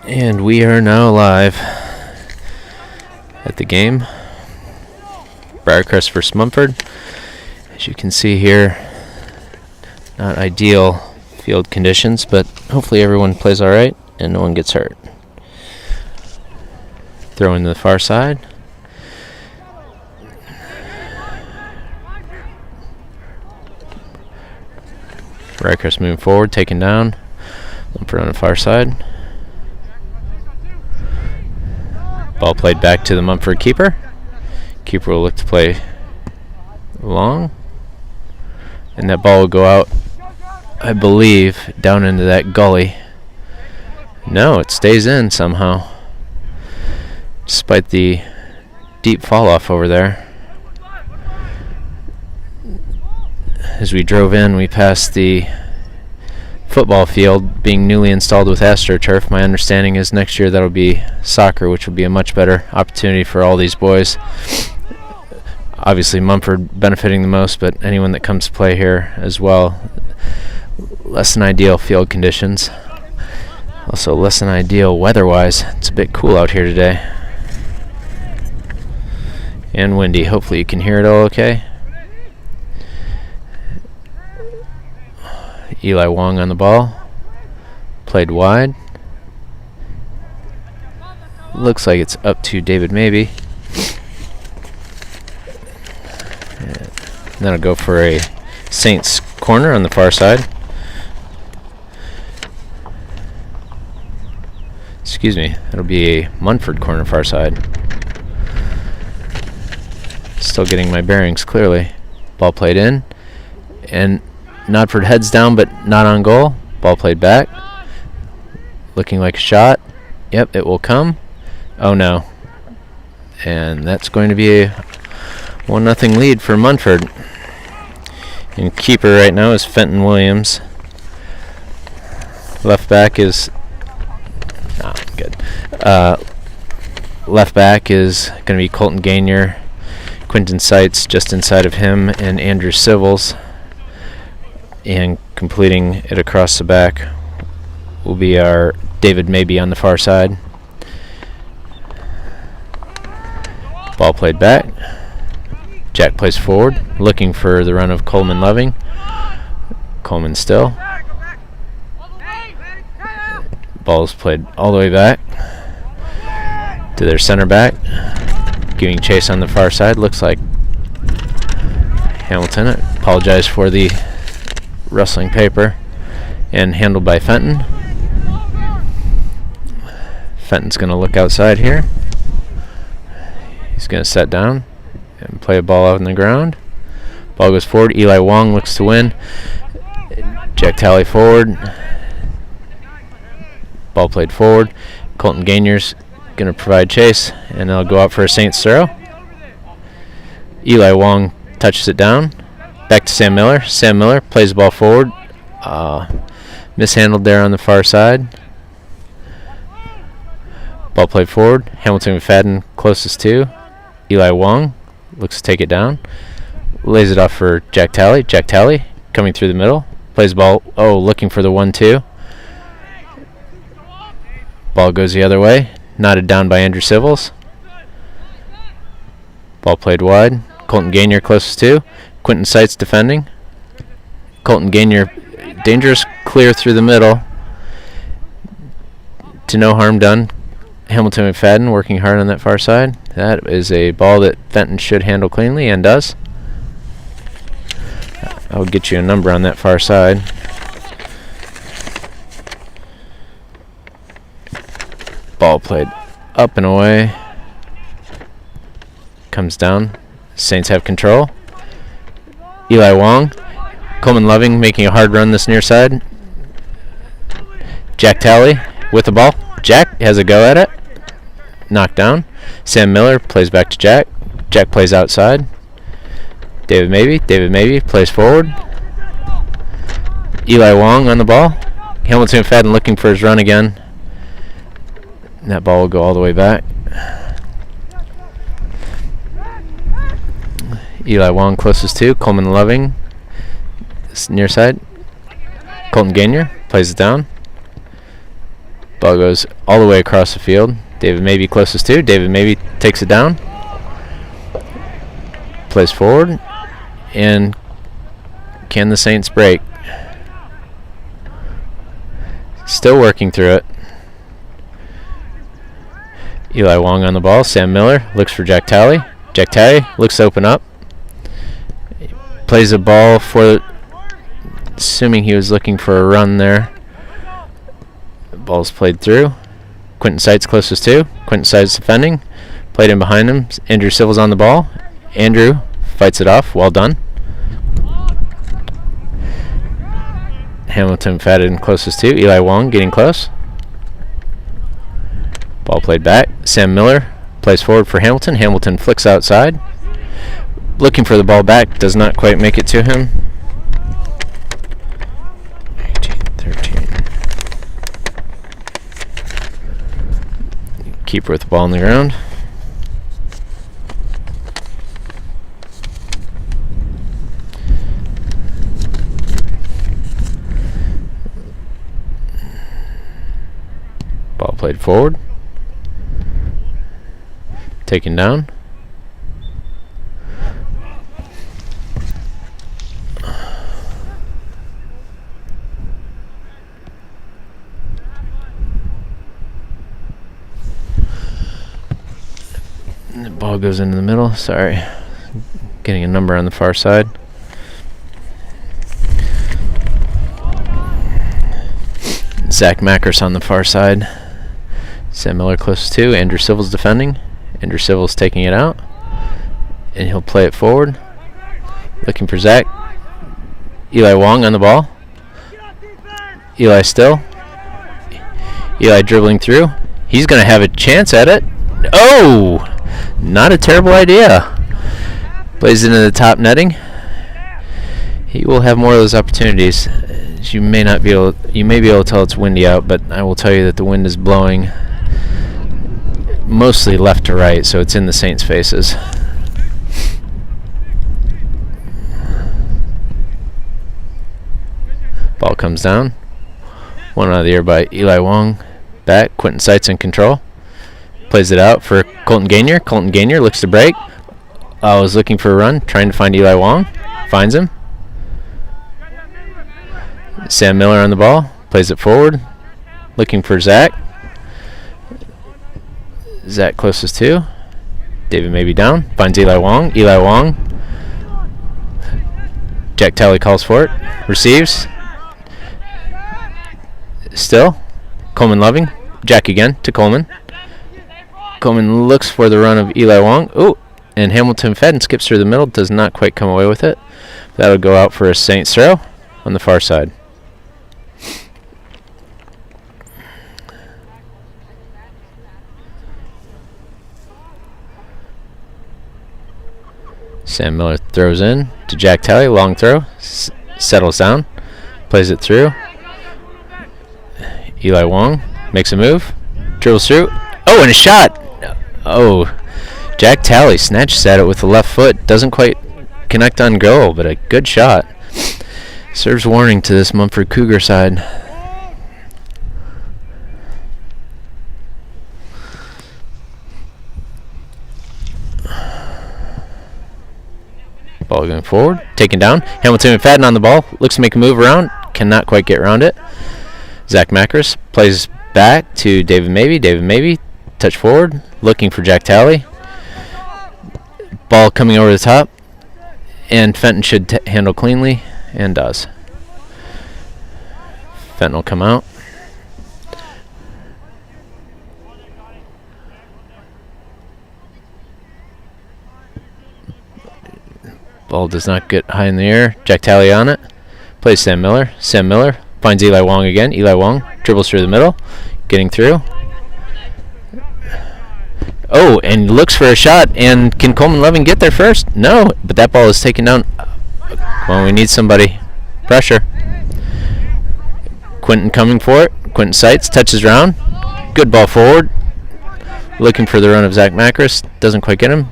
And we are now live at the game. Briarcrest vs. Munford. As you can see here, not ideal field conditions, but hopefully everyone plays alright and no one gets hurt. Throw into the far side. Briarcrest moving forward, taken down. Munford on the far side. Ball played back to the Munford keeper. Keeper will look to play long. And that ball will go out, I believe, down into that gully. No, it stays in somehow, despite the deep fall off over there. As we drove in, we passed the football field being newly installed with AstroTurf. My understanding is next year that'll be soccer, which will be a much better opportunity for all these boys. Obviously Munford benefiting the most, but anyone that comes to play here as well. Less than ideal field conditions. Also less than ideal weather-wise. It's a bit cool out here today. And windy. Hopefully you can hear it all okay. Eli Wong on the ball. Played wide. Looks like it's up to David Maybe. And then I'll go for a Saints corner on the far side. Excuse me, it'll be a Munford corner far side. Still getting my bearings clearly. Ball played in. And Nodford heads down but not on goal. Ball played back. Looking like a shot. Yep, it will come. Oh no. And that's going to be a 1-0 lead for Munford. And keeper right now is Fenton Williams. Left back is good. Left back is going to be Colton Gainier. Quinton Seitz just inside of him, and Andrew Civils. And completing it across the back will be our David Maybe on the far side. Ball played back. Jack plays forward, looking for the run of Coleman Loving. Coleman still. Ball's played all the way back to their center back. Giving chase on the far side. Looks like Hamilton. I apologize for the rustling paper. And handled by Fenton. Fenton's going to look outside here. He's going to set down and play a ball out on the ground. Ball goes forward. Eli Wong looks to win. Jack Talley forward. Ball played forward. Colton Gainier's going to provide chase, and they'll go out for a Saints throw. Eli Wong touches it down. Back to Sam Miller. Sam Miller plays the ball forward. Mishandled there on the far side. Ball played forward. Hamilton McFadden closest to. Eli Wong looks to take it down. Lays it off for Jack Talley. Jack Talley coming through the middle. Plays the ball. Oh, looking for the 1-2. Ball goes the other way. Knotted down by Andrew Civils. Ball played wide. Colton Gainier closest to. Quinton Seitz defending. Colton Gainier dangerous clear through the middle. To no harm done. Hamilton McFadden working hard on that far side. That is a ball that Fenton should handle cleanly and does. I'll get you a number on that far side. Ball played up and away. Comes down. Saints have control. Eli Wong. Coleman Loving making a hard run this near side. Jack Talley with the ball. Jack has a go at it. Knocked down. Sam Miller plays back to Jack. Jack plays outside. David Maybe plays forward. Eli Wong on the ball. Hamilton McFadden looking for his run again. And that ball will go all the way back. Eli Wong closest to. Coleman Loving. This near side. Colton Gainier plays it down. Ball goes all the way across the field. David Maybe closest to. David Maybe takes it down. Plays forward. And can the Saints break? Still working through it. Eli Wong on the ball. Sam Miller looks for Jack Talley. Jack Talley looks to open up. Plays a ball for, assuming he was looking for a run there. Ball's played through. Quentin Seitz closest to. Quentin Seitz defending. Played in behind him. Andrew Civil's on the ball. Andrew fights it off. Well done. Hamilton Fadden closest to. Eli Wong getting close. Ball played back. Sam Miller plays forward for Hamilton. Hamilton flicks outside. Looking for the ball back. Does not quite make it to him. 18-13. Keeper with the ball on the ground. Ball played forward. Taken down. The ball goes into the middle. Sorry. Getting a number on the far side. Zach Mackers on the far side. Sam Miller close to. Andrew Civil's defending. Andrew Civil's taking it out. And he'll play it forward. Looking for Zach. Eli Wong on the ball. Eli still. Eli dribbling through. He's going to have a chance at it. Oh! Not a terrible idea. Plays into the top netting. He will have more of those opportunities. You may be able to tell it's windy out, but I will tell you that the wind is blowing mostly left to right, so it's in the Saints' faces. Ball comes down. One out of the air by Eli Wong. Back. Quentin Seitz in control. Plays it out for Colton Gainier. Colton Gainier looks to break. I was looking for a run, trying to find Eli Wong. Finds him. Sam Miller on the ball. Plays it forward. Looking for Zach. Zach closest to. David Maybe down. Finds Eli Wong. Eli Wong. Jack Talley calls for it. Receives. Still. Coleman Loving. Jack again to Coleman. Coleman looks for the run of Eli Wong. Ooh. And Hamilton Fadden skips through the middle. Does not quite come away with it. That'll go out for a Saints throw on the far side. Sam Miller throws in to Jack Talley. Long throw. Settles down. Plays it through. Eli Wong makes a move. Dribbles through. Oh, and a shot! Oh, Jack Talley snatches at it with the left foot. Doesn't quite connect on goal, but a good shot. Serves warning to this Munford Cougar side. Ball going forward. Taken down. Hamilton McFadden on the ball. Looks to make a move around. Cannot quite get around it. Zach Mackers plays back to David Maybe. David Maybe. Touch forward. Looking for Jack Talley. Ball coming over the top. And Fenton should handle cleanly. And does. Fenton will come out. Ball does not get high in the air. Jack Talley on it. Plays Sam Miller. Sam Miller finds Eli Wong again. Eli Wong dribbles through the middle. Getting through. Oh, and looks for a shot. And can Coleman Loving get there first? No, but that ball is taken down. Well, we need somebody. Pressure. Quentin coming for it. Quentin Seitz touches round. Good ball forward. Looking for the run of Zach Mackers. Doesn't quite get him.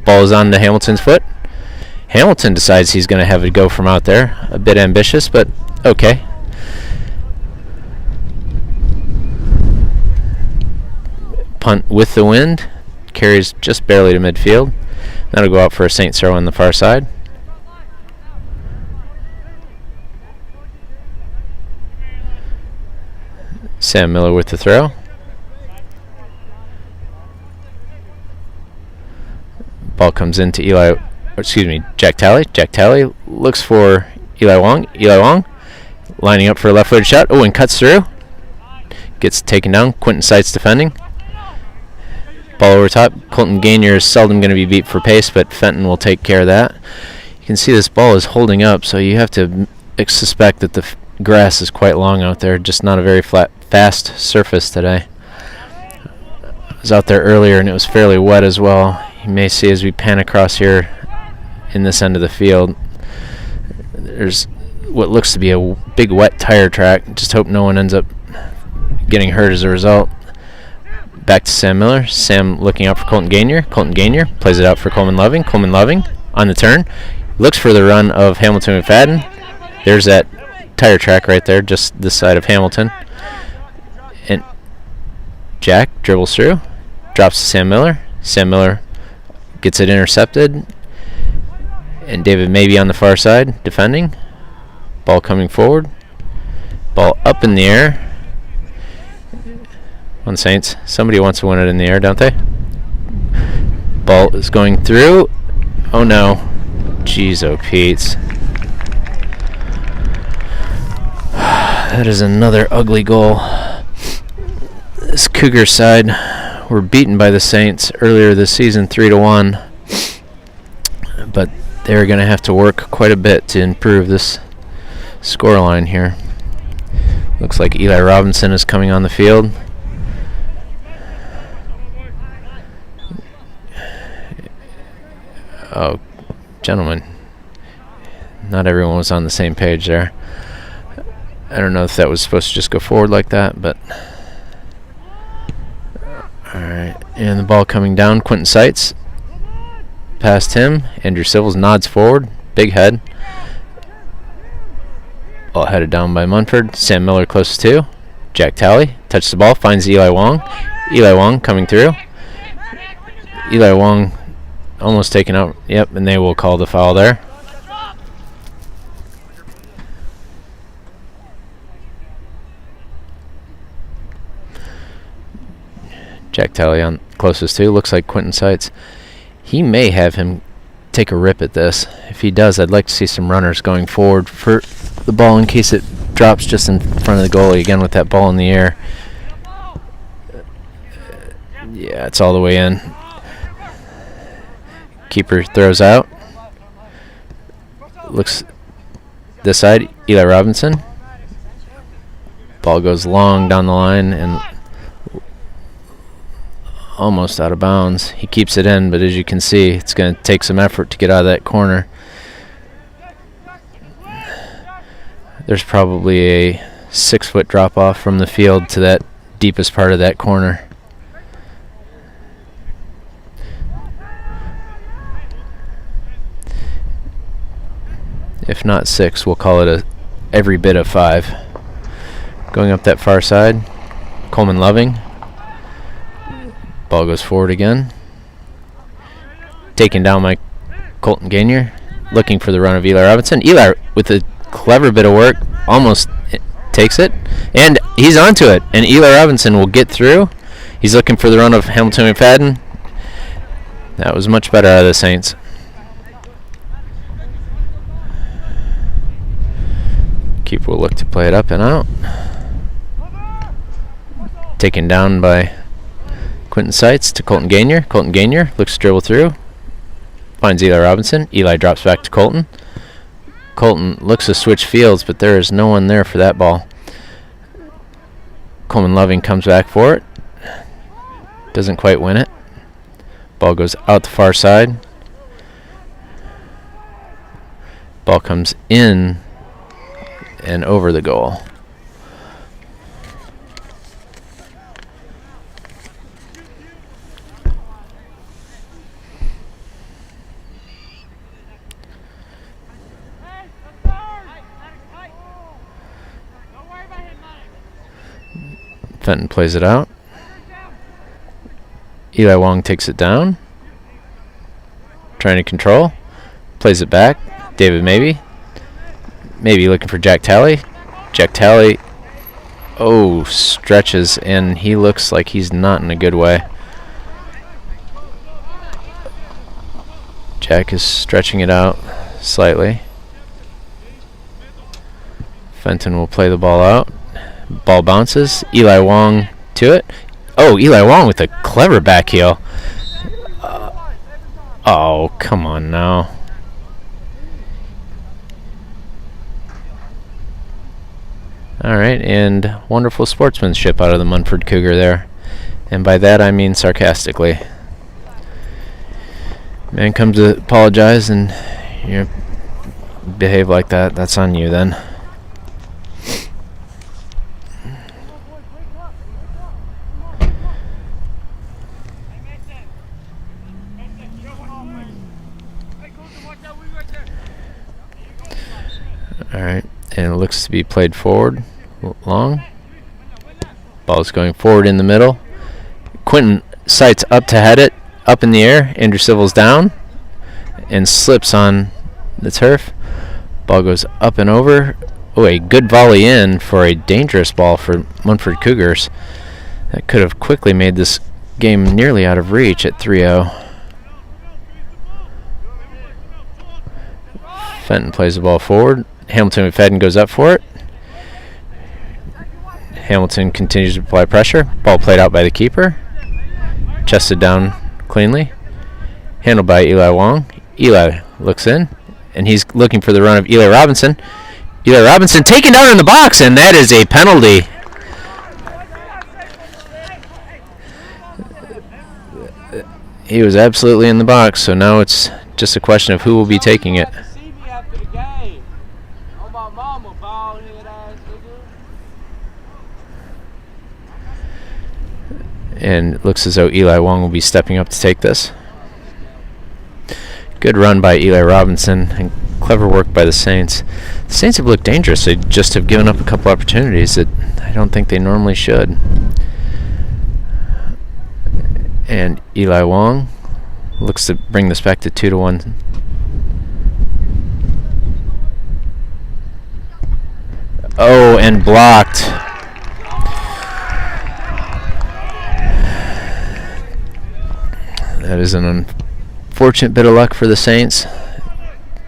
Ball is on to Hamilton's foot. Hamilton decides he's going to have a go from out there. A bit ambitious, but okay. punt with the wind. Carries just barely to midfield. That'll go out for a Saints throw on the far side. Sam Miller with the throw. Ball comes into Jack Talley. Jack Talley looks for Eli Wong. Eli Wong lining up for a left-footed shot. Oh, and cuts through. Gets taken down. Quentin Seitz defending. Ball over top. Colton Gainier is seldom going to be beat for pace, but Fenton will take care of that. You can see this ball is holding up, so you have to suspect that the grass is quite long out there. Just not a very fast surface today. I was out there earlier, and it was fairly wet as well. You may see as we pan across here in this end of the field, there's what looks to be a big wet tire track. Just hope no one ends up getting hurt as a result. Back to Sam Miller. Sam looking out for Colton Gainier. Colton Gainier plays it out for Coleman Loving. Coleman Loving on the turn. Looks for the run of Hamilton McFadden. There's that tire track right there, just this side of Hamilton. And Jack dribbles through. Drops to Sam Miller. Sam Miller gets it intercepted. And David Maybe on the far side defending. Ball coming forward. Ball up in the air. On Saints. Somebody wants to win it in the air, don't they? Ball is going through. Oh no. Jeez, oh Pete's. That is another ugly goal. This Cougar side were beaten by the Saints earlier this season 3-1. But they're going to have to work quite a bit to improve this scoreline here. Looks like Eli Robinson is coming on the field. Oh, gentlemen, not everyone was on the same page there. I don't know if that was supposed to just go forward like that, but alright. And the ball coming down, Quentin Seitz past him. Andrew Civils nods forward, big head. Ball headed down by Munford. Sam Miller close to. Jack Talley touches the ball, finds Eli Wong. Eli Wong coming through. Eli Wong almost taken out. Yep, and they will call the foul there. Jack Talley on closest to. Looks like Quentin Seitz. He may have him take a rip at this. If he does, I'd like to see some runners going forward for the ball in case it drops just in front of the goalie. Again, with that ball in the air. Yeah, it's all the way in. Keeper throws out. Looks this side. Eli Robinson. Ball goes long down the line and almost out of bounds. He keeps it in, but as you can see, it's going to take some effort to get out of that corner. There's probably a 6-foot drop off from the field to that deepest part of that corner. If not 6, we'll call it every bit of 5. Going up that far side, Coleman Loving. Ball goes forward again. Taken down by Colton Gainier. Looking for the run of Eli Robinson. Eli, with a clever bit of work, almost takes it. And he's onto it. And Eli Robinson will get through. He's looking for the run of Hamilton McFadden. That was much better out of the Saints. Keeper will look to play it up and out. Taken down by Quentin Seitz to Colton Gainier. Colton Gainier looks to dribble through. Finds Eli Robinson. Eli drops back to Colton. Colton looks to switch fields, but there is no one there for that ball. Coleman Loving comes back for it. Doesn't quite win it. Ball goes out the far side. Ball comes in and over the goal. Fenton plays it out. Eli Wong takes it down. Trying to control. Plays it back. David Maybe. Maybe looking for Jack Talley. Jack Talley, stretches, and he looks like he's not in a good way. Jack is stretching it out slightly. Fenton will play the ball out. Ball bounces. Eli Wong to it. Eli Wong with a clever back heel. Come on now. Alright, and wonderful sportsmanship out of the Munford Cougar there. And by that I mean sarcastically. Man comes to apologize and you behave like that, that's on you then. Alright, and it looks to be played forward, long. Ball's going forward in the middle. Quinton sights up to head it, up in the air. Andrew Civil's down and slips on the turf. Ball goes up and over. A good volley in for a dangerous ball for Munford Cougars. That could have quickly made this game nearly out of reach at 3-0. Fenton plays the ball forward. Hamilton McFadden goes up for it. Hamilton continues to apply pressure. Ball played out by the keeper. Chested down cleanly. Handled by Eli Wong. Eli looks in, and he's looking for the run of Eli Robinson. Eli Robinson taken down in the box, and that is a penalty. He was absolutely in the box, so now it's just a question of who will be taking it. And it looks as though Eli Wong will be stepping up to take this. Good run by Eli Robinson and clever work by the Saints. The Saints have looked dangerous. They just have given up a couple opportunities that I don't think they normally should. And Eli Wong looks to bring this back to 2-1. And blocked. That is an unfortunate bit of luck for the Saints.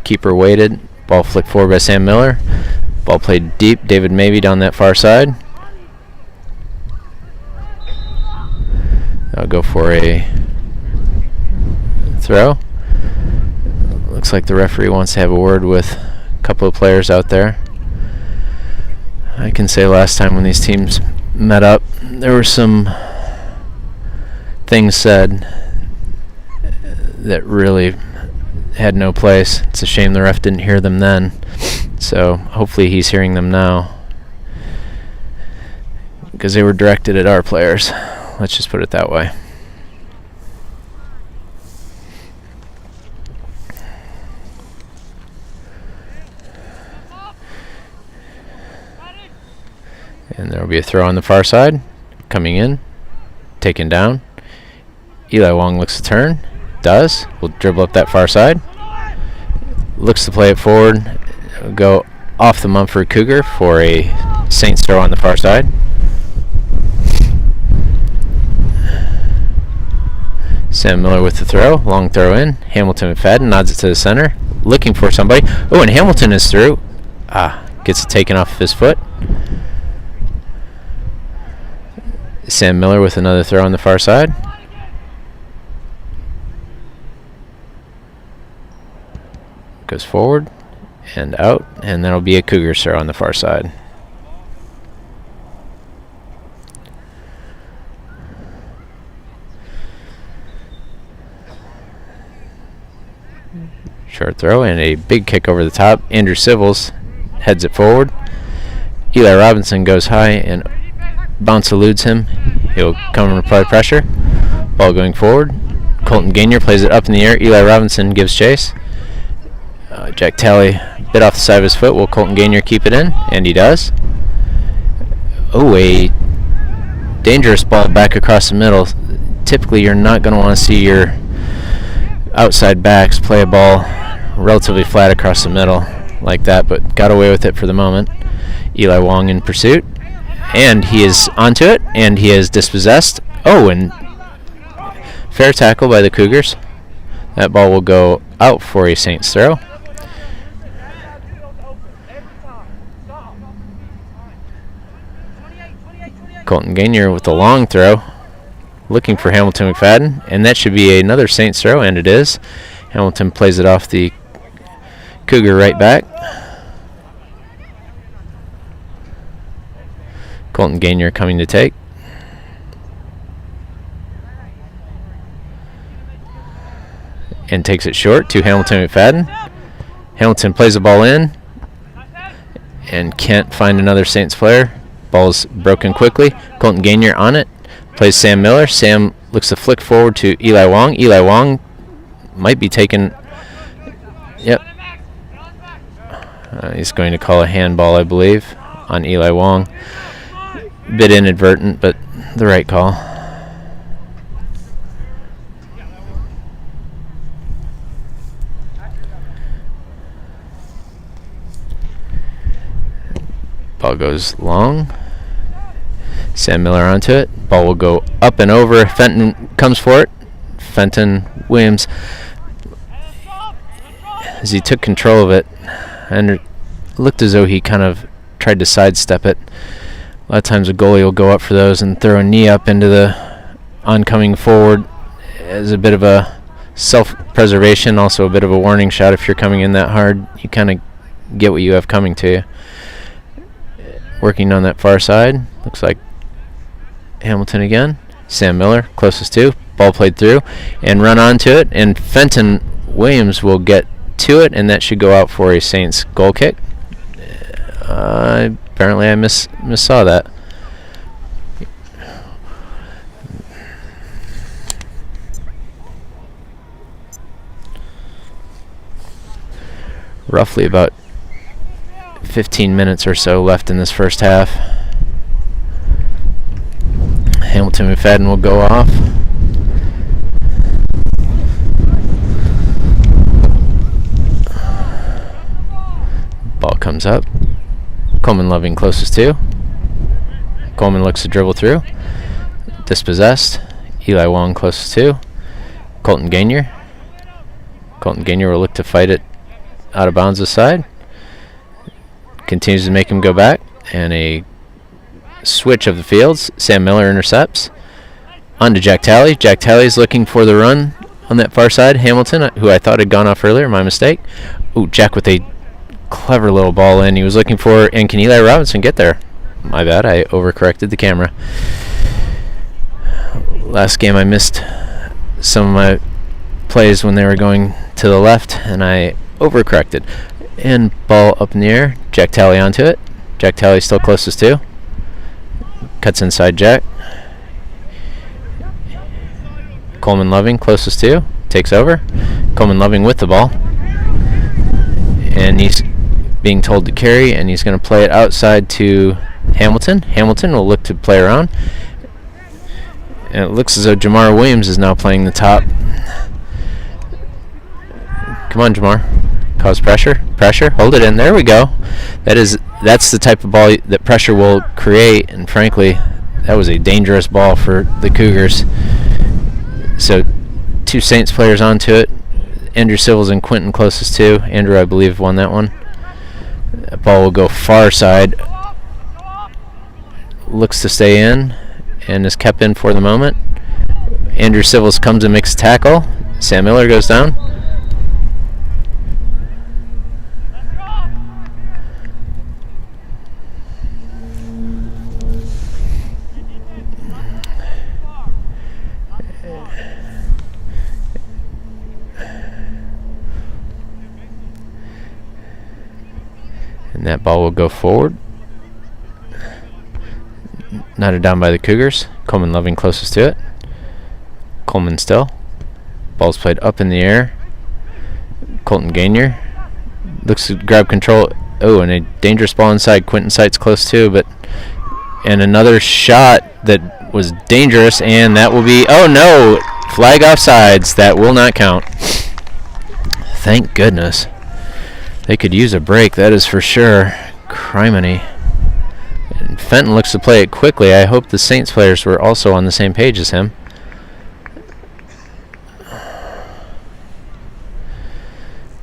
Keeper waited. Ball flicked forward by Sam Miller. Ball played deep. David Maybe down that far side. I'll go for a throw. Looks like the referee wants to have a word with a couple of players out there. I can say last time when these teams met up, there were some things said that really had no place. It's a shame the ref didn't hear them then. So hopefully he's hearing them now, because they were directed at our players. Let's just put it that way. And there will be a throw on the far side. Coming in. Taken down. Eli Wong looks to turn. Does. Will dribble up that far side. Looks to play it forward. Go off the Munford Cougar for a Saints throw on the far side. Sam Miller with the throw. Long throw in. Hamilton McFadden nods it to the center. Looking for somebody. And Hamilton is through. Gets it taken off his foot. Sam Miller with another throw on the far side. Goes forward and out, and that'll be a Cougar throw on the far side. Short throw and a big kick over the top. Andrew Civils heads it forward. Eli Robinson goes high and bounce eludes him. He'll come and apply pressure. Ball going forward. Colton Gainier plays it up in the air. Eli Robinson gives chase. Jack Talley bit off the side of his foot. Will Colton Gainier keep it in? And he does. A dangerous ball back across the middle. typically you're not going to want to see your outside backs play a ball relatively flat across the middle like that, but got away with it for the moment. Eli Wong in pursuit, and he is onto it, and he is dispossessed. Oh, and fair tackle by the Cougars. That ball will go out for a Saints throw. Colton Gainier with a long throw, looking for Hamilton McFadden, and that should be another Saints throw, and it is. Hamilton plays it off the Cougar right back. Colton Gainier coming to take. And takes it short to Hamilton McFadden. Hamilton plays the ball in and can't find another Saints player. Ball's broken quickly. Colton Gainier on it. Plays Sam Miller. Sam looks to flick forward to Eli Wong. Eli Wong might be taken. Yep. He's going to call a handball, I believe, on Eli Wong. Bit inadvertent, but the right call. Ball goes long. Sam Miller onto it. Ball will go up and over. Fenton comes for it. Fenton Williams, as he took control of it, and it looked as though he kind of tried to sidestep it. A lot of times a goalie will go up for those and throw a knee up into the oncoming forward as a bit of a self-preservation, also a bit of a warning shot. If you're coming in that hard, you kind of get what you have coming to you. Working on that far side, looks like Hamilton again. Sam Miller, closest to. Ball played through and run onto it, and Fenton Williams will get to it, and that should go out for a Saints goal kick. Apparently I missaw that. Roughly about 15 minutes or so left in this first half. Hamilton McFadden will go off. Ball comes up. Coleman Loving closest to. Coleman looks to dribble through. Dispossessed. Eli Wong closest to. Colton Gainier. Colton Gainier will look to fight it out of bounds this side. Continues to make him go back, and a switch of the fields. Sam Miller intercepts. On to Jack Talley. Jack Talley's looking for the run on that far side. Hamilton, who I thought had gone off earlier, my mistake. Ooh, Jack with a clever little ball in. He was looking for, and can Eli Robinson get there? My bad, I overcorrected the camera. Last game I missed some of my plays when they were going to the left, and I overcorrected. And ball up in the air. Jack Talley onto it. Jack Talley still closest to. Cuts inside Jack. Coleman Loving closest to. Takes over. Coleman Loving with the ball. And he's being told to carry, and he's going to play it outside to Hamilton. Hamilton will look to play around. And it looks as though Jamar Williams is now playing the top. Come on, Jamar. Cause pressure. Hold it in. There we go. That's the type of ball that pressure will create, and frankly, that was a dangerous ball for the Cougars. So, two Saints players onto it. Andrew Civils and Quentin closest to. Andrew, I believe, won that one. That ball will go far side. Looks to stay in, and is kept in for the moment. Andrew Civils comes and makes a tackle. Sam Miller goes down. And that ball will go forward. Knotted down by the Cougars. Coleman Loving closest to it. Coleman still. Ball's played up in the air. Colton Gainier looks to grab control. Oh, and a dangerous ball inside. Quentin Sight's close too, and another shot that was dangerous, and that will be, oh no, flag offsides. That will not count. Thank goodness. They could use a break, that is for sure. Criminy. And Fenton looks to play it quickly. I hope the Saints players were also on the same page as him.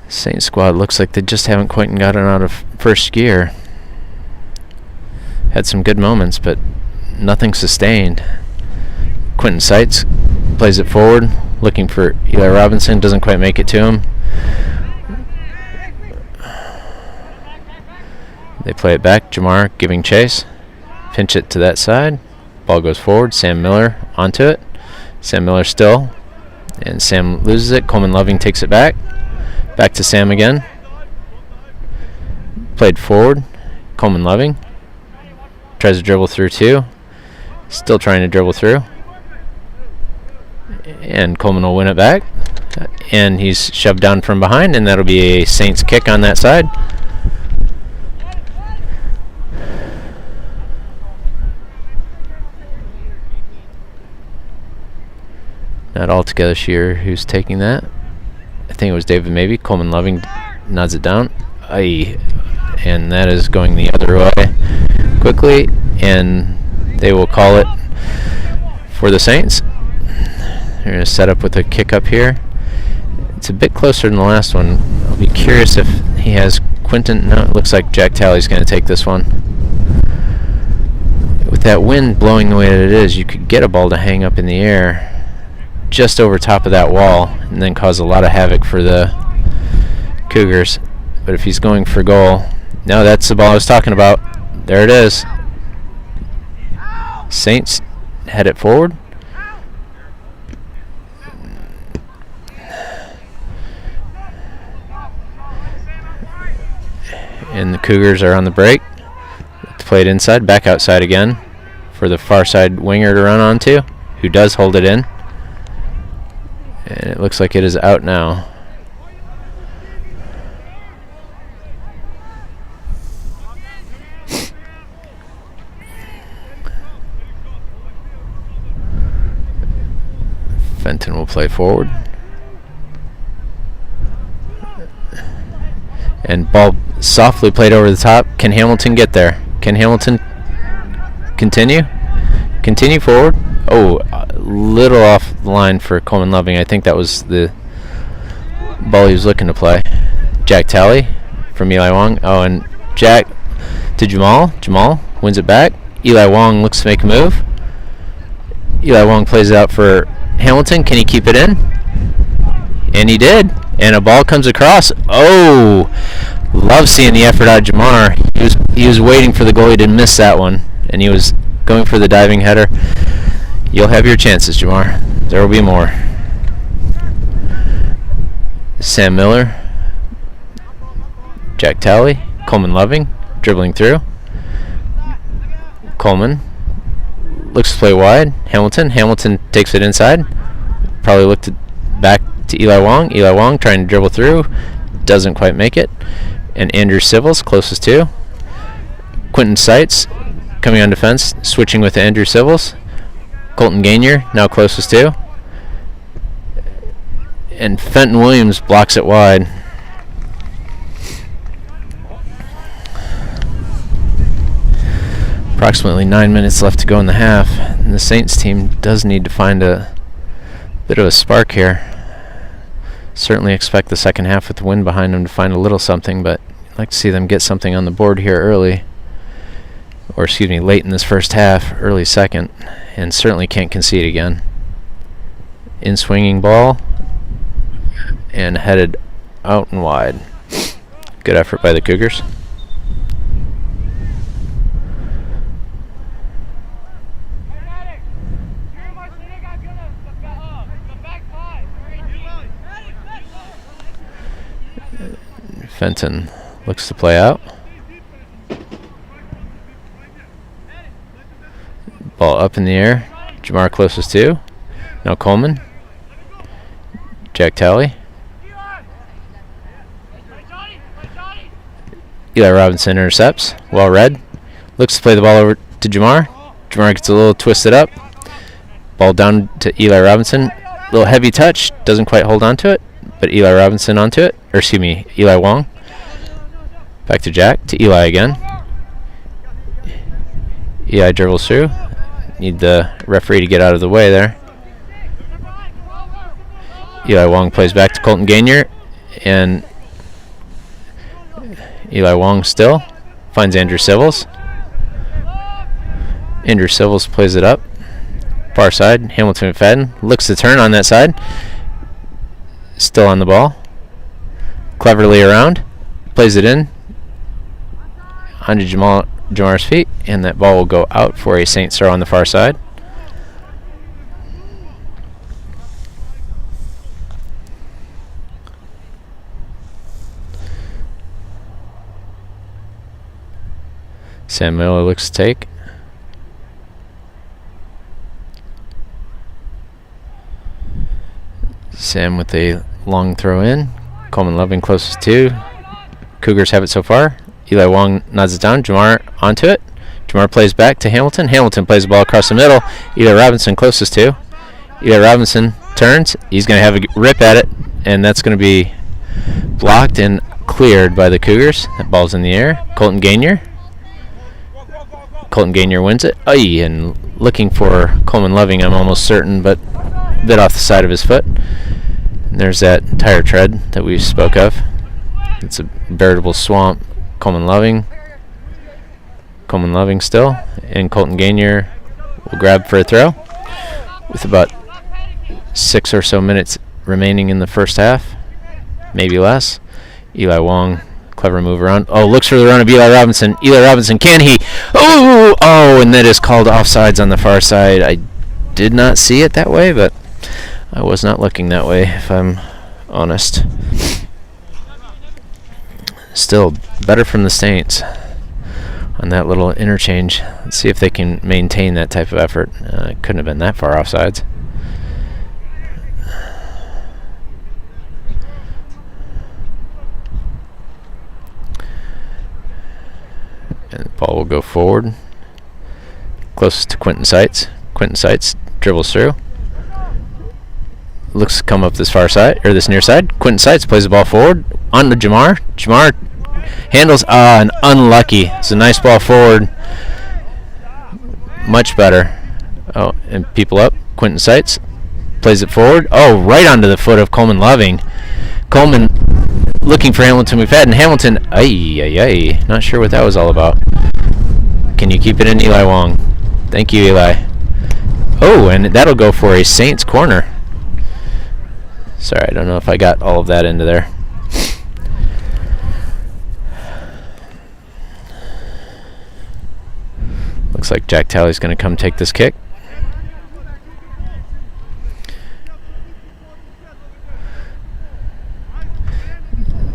Saints squad looks like they just haven't quite gotten out of first gear. Had some good moments, but nothing sustained. Quentin Seitz plays it forward, looking for Eli Robinson, doesn't quite make it to him. They play it back, Jamar giving chase. Pinch it to that side. Ball goes forward, Sam Miller onto it. Sam Miller still, and Sam loses it. Coleman Loving takes it back. Back to Sam again. Played forward, Coleman Loving. Tries to dribble through two. Still trying to dribble through. And Coleman will win it back. And he's shoved down from behind, and that'll be a Saints kick on that side. Not altogether sure who's taking that. I think it was David maybe. Coleman Loving nods it down. Aye. And that is going the other way quickly, and they will call it for the Saints. They're going to set up with a kick up here. It's a bit closer than the last one. I'll be curious if he has Quinton. No, it looks like Jack Talley's going to take this one. With that wind blowing the way that it is, you could get a ball to hang up in the air just over top of that wall and then cause a lot of havoc for the Cougars. But if he's going for goal, no, that's the ball I was talking about. There it is. Saints head it forward. And the Cougars are on the break. Play it inside, back outside again for the far side winger to run onto, who does hold it in. And it looks like it is out now. Fenton will play forward. And ball softly played over the top. Can Hamilton get there? Can Hamilton continue? Continue forward. Oh, a little off the line for Coleman Loving. I think that was the ball he was looking to play. Jack Talley from Eli Wong. Oh, and Jack to Jamal. Jamal wins it back. Eli Wong looks to make a move. Eli Wong plays it out for Hamilton. Can he keep it in? And he did. And a ball comes across. Oh, love seeing the effort out of Jamar. He was waiting for the goalie to miss that one, and he was going for the diving header. You'll have your chances, Jamar. There will be more. Sam Miller, Jack Talley, Coleman Loving, dribbling through. Coleman looks to play wide. Hamilton takes it inside. Probably looked back to Eli Wong. Eli Wong trying to dribble through. Doesn't quite make it. And Andrew Civils, closest to. Quentin Seitz coming on defense, switching with Andrew Civils. Colton Gainier, now closest to. And Fenton Williams blocks it wide. Approximately 9 minutes left to go in the half, and the Saints team does need to find a bit of a spark here. Certainly expect the second half with the wind behind them to find a little something, but I'd like to see them get something on the board here early, or excuse me, late in this first half, early second, and certainly can't concede again. In swinging ball, and headed out and wide. Good effort by the Cougars. Fenton looks to play out. Ball up in the air. Jamar closest to. Now Coleman. Jack Talley. Eli Robinson intercepts. Well read. Looks to play the ball over to Jamar. Jamar gets a little twisted up. Ball down to Eli Robinson. Little heavy touch. Doesn't quite hold on to it, but Eli Robinson onto it. Or excuse me, Eli Wong. Back to Jack. To Eli again. Eli dribbles through. Need the referee to get out of the way there. Eli Wong plays back to Colton Gainier. And Eli Wong still finds Andrew Civils. Andrew Civils plays it up. Far side, Hamilton McFadden looks to turn on that side. Still on the ball. Cleverly around. Plays it in. Onto Jamar's feet. And that ball will go out for a Saints throw on the far side. Sam Miller looks to take. Sam with a long throw in. Coleman Loving closest to. Cougars have it so far. Eli Wong nods it down. Jamar onto it. Jamar plays back to Hamilton. Hamilton plays the ball across the middle. Eli Robinson closest to. Eli Robinson turns. He's going to have a rip at it, and that's going to be blocked and cleared by the Cougars. That ball's in the air. Colton Gainier. Colton Gainier wins it. Aye, and looking for Coleman Loving, I'm almost certain, but a bit off the side of his foot. And there's that tire tread that we spoke of. It's a veritable swamp. Coleman Loving still, and Colton Gainier will grab for a throw with about 6 or so minutes remaining in the first half, maybe less. Eli Wong, clever move around. Oh, looks for the run of Eli Robinson. Eli Robinson, can he? Oh, and that is called offsides on the far side. I did not see it that way, but I was not looking that way, if I'm honest. Still, better from the Saints on that little interchange. Let's see if they can maintain that type of effort. It couldn't have been that far offsides. And the ball will go forward. Closest to Quentin Seitz. Quentin Seitz dribbles through. Looks to come up this far side, or this near side. Quentin Seitz plays the ball forward. On to Jamar. Jamar handles, and unlucky. It's a nice ball forward. Much better. Oh, and people up. Quentin Seitz plays it forward. Oh, right onto the foot of Coleman Loving. Coleman looking for Hamilton McFadden. Hamilton, not sure what that was all about. Can you keep it in, Eli Wong? Thank you, Eli. Oh, and that'll go for a Saints corner. Sorry, I don't know if I got all of that into there. Looks like Jack Talley's going to come take this kick.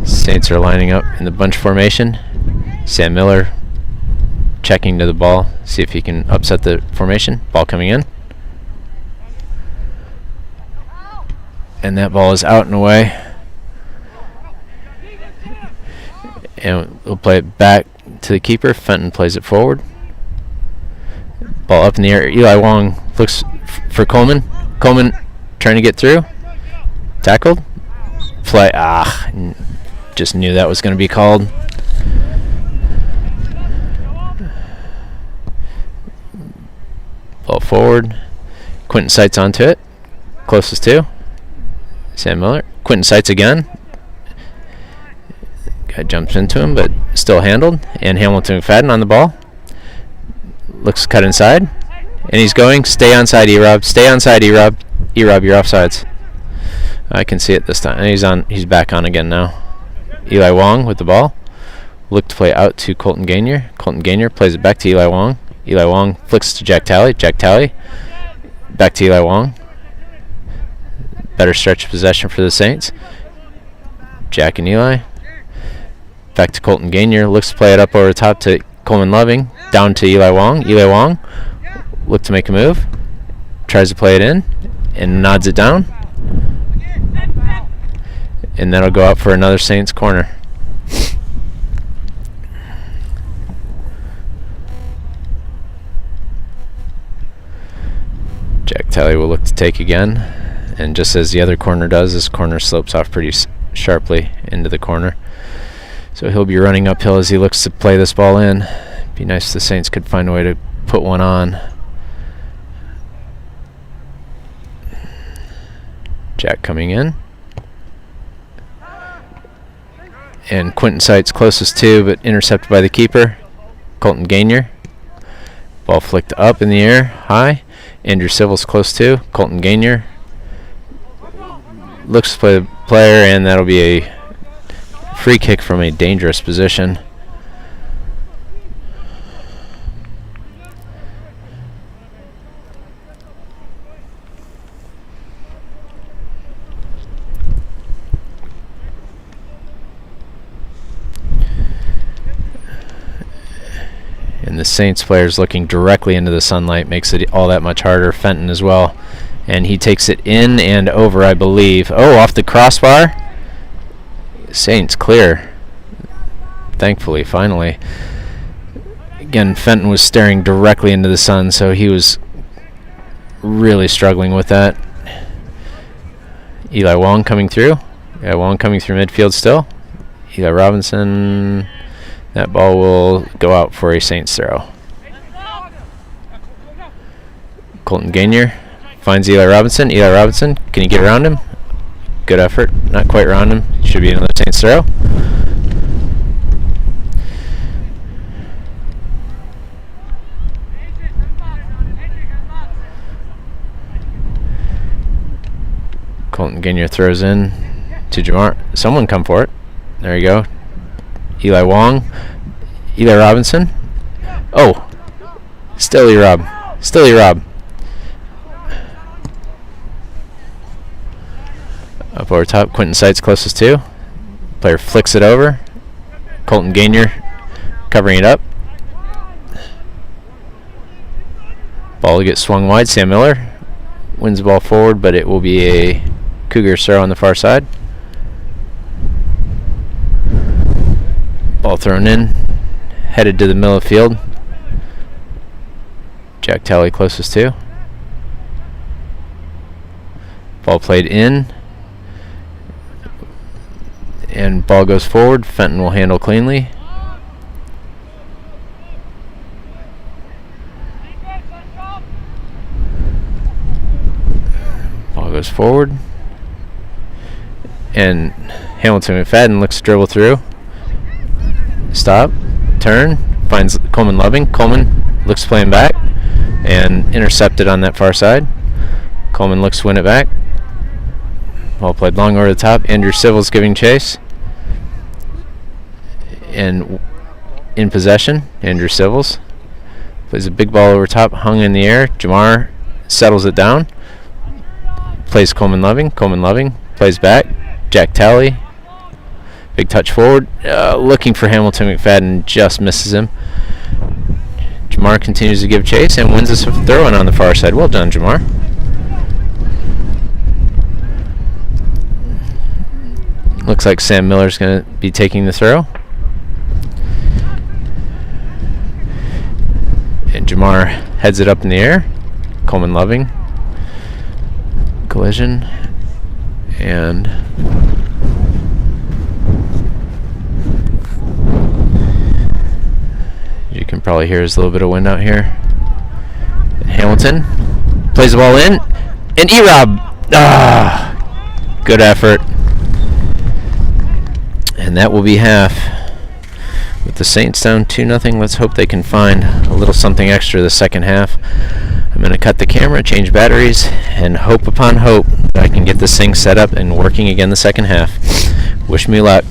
Saints are lining up in the bunch formation. Sam Miller checking to the ball, see if he can upset the formation. Ball coming in. And that ball is out and away. And we'll play it back to the keeper. Fenton plays it forward. Ball up in the air. Eli Wong looks for Coleman. Coleman trying to get through. Tackled. Play. Just knew that was going to be called. Ball forward. Quentin Seitz onto it. Closest to. Sam Miller. Quentin Seitz again. Guy jumps into him, but still handled. And Hamilton McFadden on the ball. Looks cut inside. And he's going. Stay onside, E-Rob. Stay onside, E-Rob. E-Rob, you're offsides. I can see it this time. And he's back on again now. Eli Wong with the ball. Look to play out to Colton Gainier. Colton Gainier plays it back to Eli Wong. Eli Wong flicks to Jack Talley. Jack Talley back to Eli Wong. Better stretch of possession for the Saints. Jack and Eli. Back to Colton Gainier. Looks to play it up over the top to Coleman Loving. Down to Eli Wong. Eli Wong look to make a move. Tries to play it in and nods it down. And that'll go out for another Saints corner. Jack Talley will look to take again, and just as the other corner does, this corner slopes off pretty sharply into the corner. So he'll be running uphill as he looks to play this ball in. Be nice if the Saints could find a way to put one on. Jack coming in. And Quentin Seitz closest to, but intercepted by the keeper, Colton Gainier. Ball flicked up in the air, high. Andrew Civils close to, Colton Gainier. Looks to play the player, and that'll be a free kick from a dangerous position. And the Saints players looking directly into the sunlight makes it all that much harder. Fenton as well. And he takes it in and over, I believe. Oh, off the crossbar. Saints clear. Thankfully, finally. Again, Fenton was staring directly into the sun, so he was really struggling with that. Eli Wong coming through. Eli Wong coming through midfield still. Eli Robinson. That ball will go out for a Saints throw. Colton Gainier finds Eli Robinson. Eli Robinson, can he get around him? Good effort. Not quite around him. Should be another Saints throw. Colton Gainier throws in to Jamar. Someone come for it. There you go. Eli Wong. Eli Robinson. Oh. Still E-Rob. Still E-Rob. Up over top. Quentin Seitz closest to. Player flicks it over. Colton Gainier covering it up. Ball gets swung wide. Sam Miller wins the ball forward, but it will be a Cougar throw on the far side. Ball thrown in, headed to the middle of the field. Jack Talley closest to. Ball played in, and ball goes forward. Fenton will handle cleanly. Ball goes forward, and Hamilton McFadden looks to dribble through. Stop, turn, finds Coleman Loving. Coleman looks to play him back and intercepted on that far side. Coleman looks to win it back. Ball played long over the top. Andrew Civils giving chase. And in possession, Andrew Civils plays a big ball over top, hung in the air. Jamar settles it down. Plays Coleman Loving. Coleman Loving plays back. Jack Talley. Big touch forward, looking for Hamilton McFadden, just misses him. Jamar continues to give chase and wins this throw-in on the far side. Well done, Jamar. Looks like Sam Miller's going to be taking the throw. And Jamar heads it up in the air. Coleman Loving. Collision. And you can probably hear there's a little bit of wind out here. Hamilton plays the ball in, and E-Rob. Good effort. And that will be half. With the Saints down 2-0, let's hope they can find a little something extra the second half. I'm going to cut the camera, change batteries, and hope upon hope that I can get this thing set up and working again the second half. Wish me luck.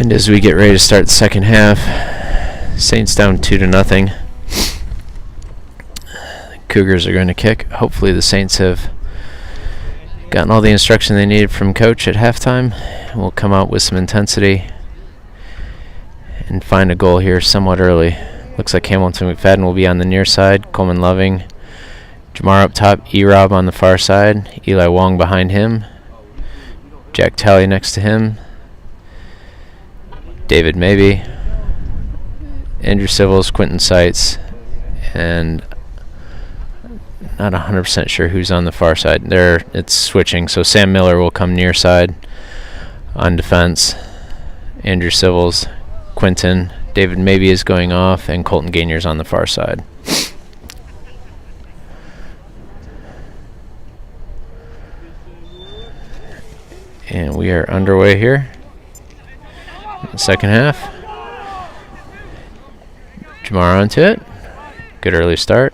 And as we get ready to start the second half, Saints down 2-0. Cougars are going to kick. Hopefully the Saints have gotten all the instruction they needed from coach at halftime. We'll come out with some intensity and find a goal here somewhat early. Looks like Hamilton McFadden will be on the near side. Coleman Loving. Jamar up top. E-Rob on the far side. Eli Wong behind him. Jack Talley next to him. David Maybe. Andrew Civils, Quentin Seitz, and not 100% sure who's on the far side. There, it's switching. So Sam Miller will come near side on defense. Andrew Civils, Quentin, David Maybe is going off, and Colton Gainer's on the far side. And we are underway here. Second half. Jamar onto it. Good early start.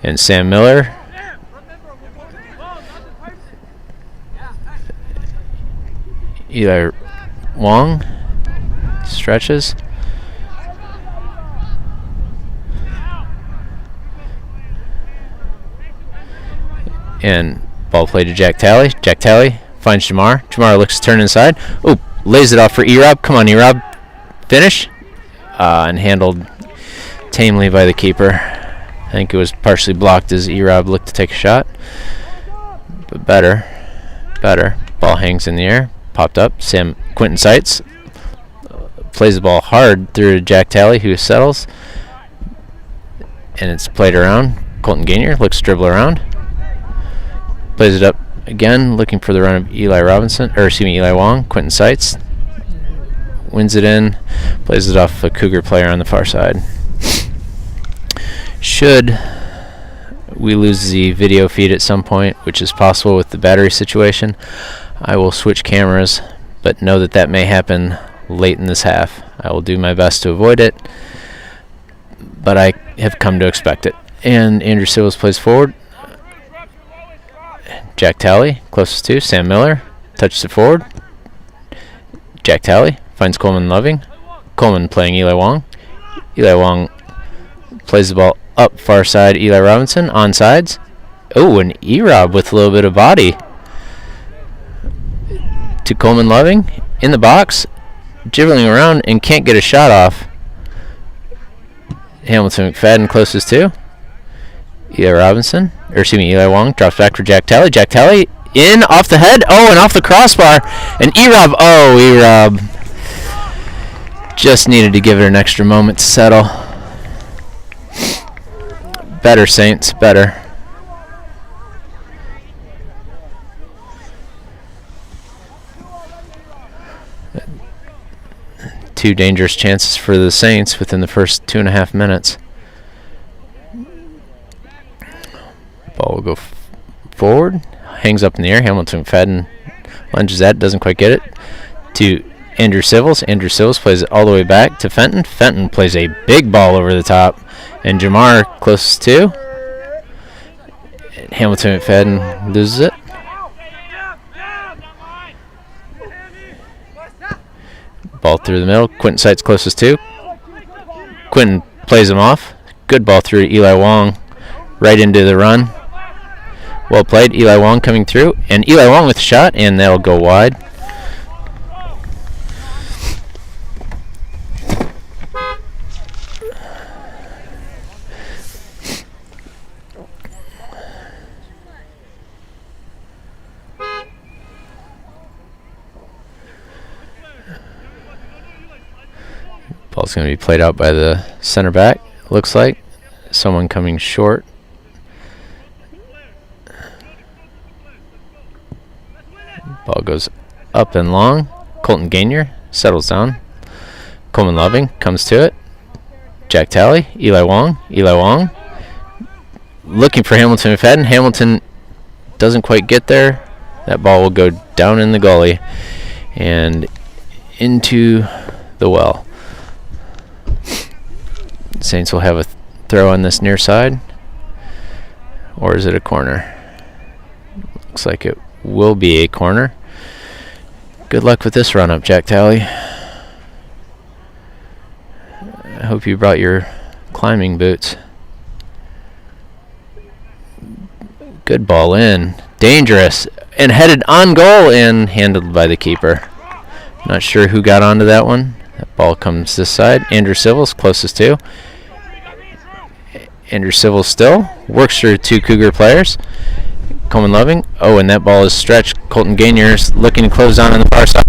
And Sam Miller. Eli Wong stretches. And ball played to Jack Talley. Jack Talley finds Jamar. Jamar looks to turn inside. Oh, lays it off for E-Rob. Come on, E-Rob. Finish. And handled tamely by the keeper. I think it was partially blocked as E-Rob looked to take a shot. But better. Ball hangs in the air. Popped up. Quentin Seitz plays the ball hard through to Jack Talley, who settles. And it's played around. Colton Gainer looks to dribble around. Plays it up again, looking for the run of Eli Wong. Quentin Seitz wins it in, plays it off a Cougar player on the far side. Should we lose the video feed at some point, which is possible with the battery situation, I will switch cameras, but know that that may happen late in this half. I will do my best to avoid it, but I have come to expect it. And Andrew Sills plays forward. Jack Talley, closest to. Sam Miller, touches it forward. Jack Talley finds Coleman Loving. Coleman playing Eli Wong. Eli Wong plays the ball up far side. Eli Robinson on sides. Oh, and E-Rob with a little bit of body to Coleman Loving in the box, dribbling around and can't get a shot off. Hamilton McFadden closest to. Eli Wong drops back for Jack Talley. Jack Talley in off the head. Oh, and off the crossbar. And E-Rob. Oh, E-Rob just needed to give it an extra moment to settle. Better, Saints. Better. Two dangerous chances for the Saints within the first 2.5 minutes. Ball will go forward, hangs up in the air. Hamilton McFadden lunges at it, doesn't quite get it. To Andrew Civils. Andrew Civils plays it all the way back to Fenton. Fenton plays a big ball over the top. And Jamar closest to. Hamilton McFadden loses it. Ball through the middle. Quentin Seitz closest to. Quentin plays him off. Good ball through to Eli Wong. Right into the run. Well played. Eli Wong coming through. And Eli Wong with a shot, and that'll go wide. Ball's going to be played out by the center back, looks like. Someone coming short. Ball goes up and long. Colton Gainer settles down. Coleman Loving comes to it. Jack Talley, Eli Wong. Looking for Hamilton McFadden. Hamilton doesn't quite get there. That ball will go down in the gully and into the well. Saints will have a throw on this near side. Or is it a corner? Looks like it will be a corner. Good luck with this run up, Jack Talley. I hope you brought your climbing boots. Good ball in. Dangerous. And headed on goal and handled by the keeper. Not sure who got onto that one. That ball comes this side. Andrew Civils, closest to. Andrew Civils still. Works through 2 Cougar players. Coleman Loving. Oh, and that ball is stretched. Colton Gainier's looking to close on the far side.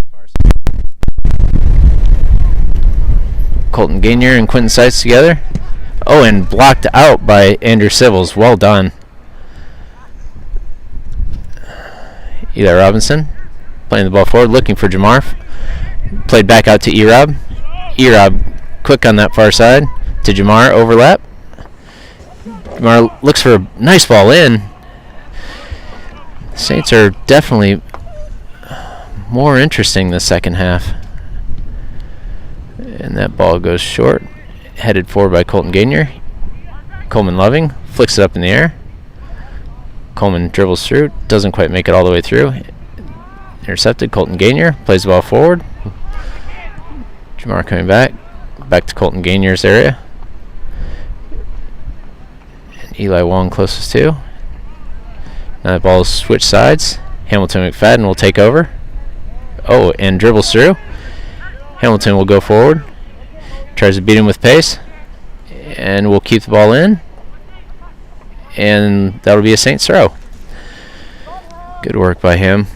Colton Gainier and Quentin Seitz together. Oh, and blocked out by Andrew Civils. Well done. Eli Robinson playing the ball forward, looking for Jamar. Played back out to Erob. Erob quick on that far side to Jamar. Overlap. Jamar looks for a nice ball in. Saints are definitely more interesting the second half. And that ball goes short. Headed forward by Colton Gainier. Coleman Loving flicks it up in the air. Coleman dribbles through. Doesn't quite make it all the way through. Intercepted. Colton Gainier plays the ball forward. Jamar coming back. Back to Colton Gainier's area. And Eli Wong closest to. Now the ball is switched sides. Hamilton McFadden will take over. Oh, and dribbles through. Hamilton will go forward. Tries to beat him with pace. And will keep the ball in. And that'll be a Saints throw. Good work by him.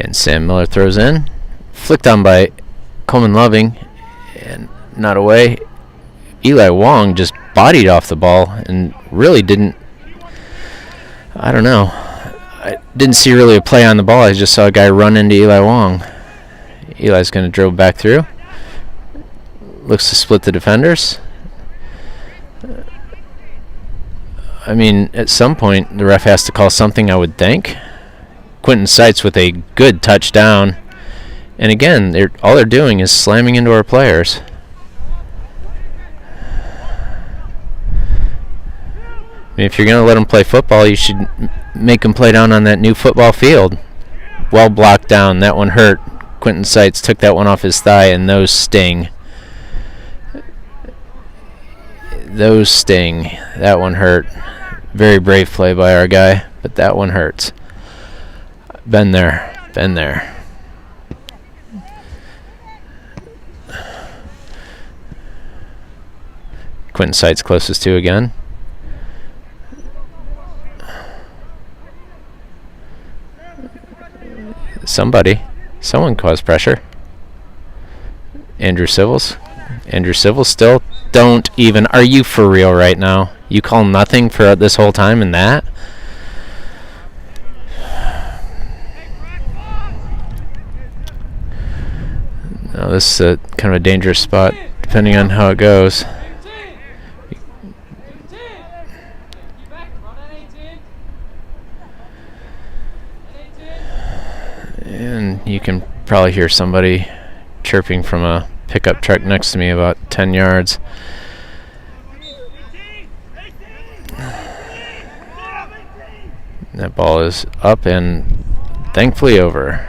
And Sam Miller throws in. Flicked on by Coleman Loving. And not away. Eli Wong just bodied off the ball and really didn't... I don't know. I didn't see really a play on the ball. I just saw a guy run into Eli Wong. Eli's going to dribble back through. Looks to split the defenders. I mean, at some point, the ref has to call something, I would think. Quentin Seitz with a good touchdown. And again, all they're doing is slamming into our players. I mean, if you're going to let them play football, you should make them play down on that new football field. Well blocked down. That one hurt. Quentin Seitz took that one off his thigh, and those sting. Those sting. That one hurt. Very brave play by our guy, but that one hurts. Been there. Been there. Quentin Seitz closest to again. Someone caused pressure. Andrew Civils. Andrew Civils still. Don't even. Are you for real right now? You call nothing for this whole time in that? No, this is kind of a dangerous spot, depending on how it goes. And you can probably hear somebody chirping from a pickup truck next to me about 10 yards. That ball is up and thankfully over.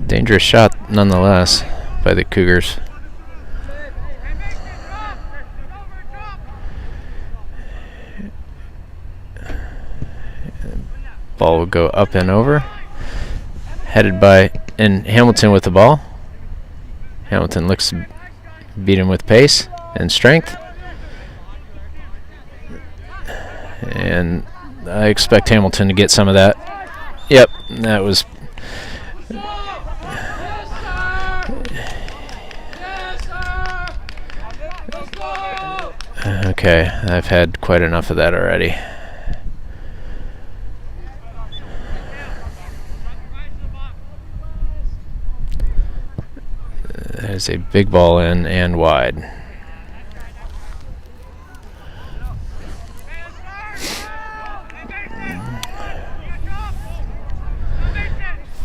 Dangerous shot nonetheless by the Cougars. Ball will go up and over. Headed by and Hamilton with the ball. Hamilton looks to beat him with pace and strength. And I expect Hamilton to get some of that. Yep, that was... Okay, I've had quite enough of that already. That is a big ball in and wide.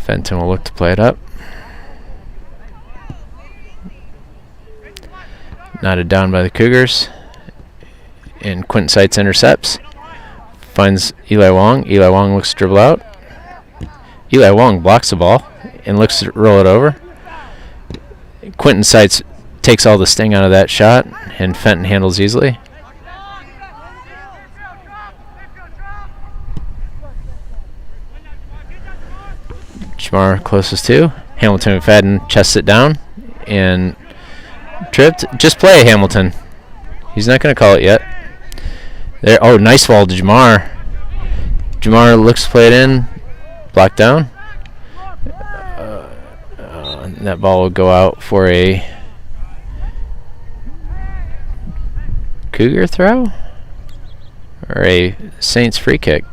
Fenton will look to play it up. Knotted down by the Cougars. And Quentin Seitz intercepts. Finds Eli Wong. Eli Wong looks to dribble out. Eli Wong blocks the ball and looks to roll it over. Quentin Seitz takes all the sting out of that shot, and Fenton handles easily. Jamar closest to. Hamilton McFadden chests it down and tripped. Just play, Hamilton. He's not going to call it yet. There. Oh, nice ball to Jamar. Jamar looks to play it in. Blocked down. That ball will go out for a Cougar throw? Or a Saints free kick?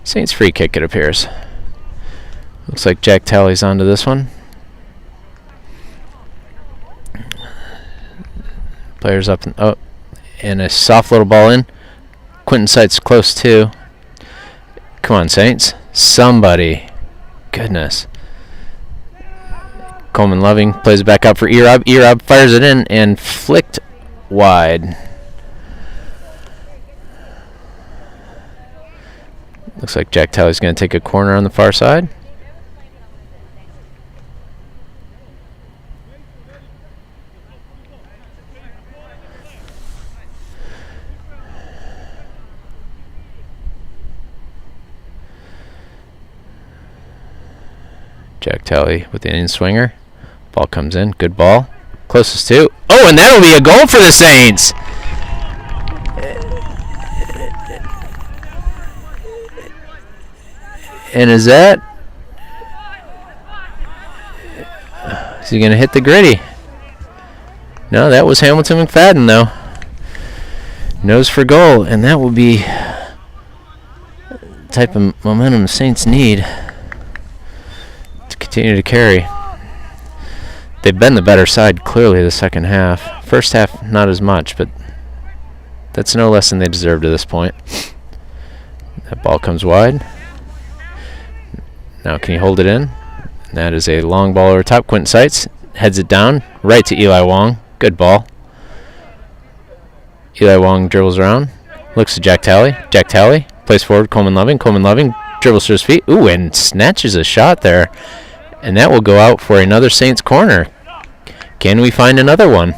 Saints free kick, it appears. Looks like Jack Talley's onto this one. Players up and a soft little ball in. Quentin Seitz close too. Come on, Saints. Somebody. Goodness. Coleman Loving plays it back up for Erob. Erob fires it in and flicked wide. Looks like Jack Talley's going to take a corner on the far side. Jack Talley with the in-swinger. Ball comes in. Good ball. Closest to. Oh, and that'll be a goal for the Saints. And is that... Is he going to hit the gritty? No, that was Hamilton McFadden, though. Nose for goal, and that will be the type of momentum the Saints need to continue to carry. They've been the better side, clearly, the second half. First half, not as much, but that's no less than they deserve to this point. That ball comes wide. Now can he hold it in? That is a long ball over top. Quentin Seitz heads it down right to Eli Wong. Good ball. Eli Wong dribbles around. Looks to Jack Talley. Jack Talley plays forward. Coleman Loving. Coleman Loving dribbles to his feet. Ooh, and snatches a shot there. And that will go out for another Saints corner. Can we find another one?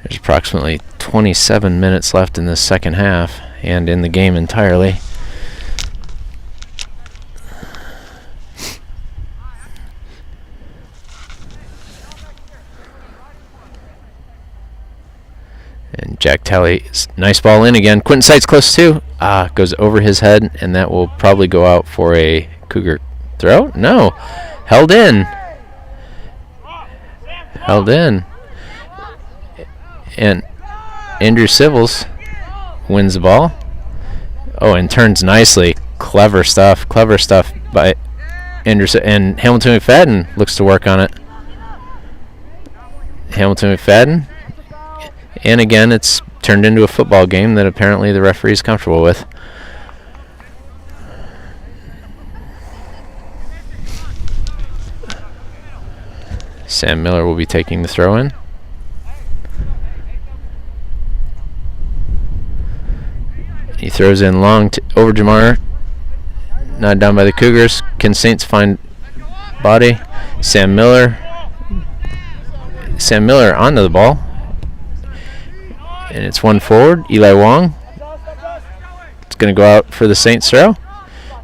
There's approximately 27 minutes left in this second half and in the game entirely. And Jack Talley, nice ball in again. Quentin Seitz close too. Goes over his head, and that will probably go out for a Cougar throw. No, held in. Held in. And Andrew Civils wins the ball. Oh, and turns nicely. Clever stuff by Andrew. And Hamilton McFadden looks to work on it. Hamilton McFadden. And again, it's turned into a football game that apparently the referee is comfortable with. Sam Miller will be taking the throw in. He throws in long over Jamar. Not down by the Cougars. Can Saints find body? Sam Miller. Sam Miller onto the ball. And it's one forward. Eli Wong. It's going to go out for the Saints throw.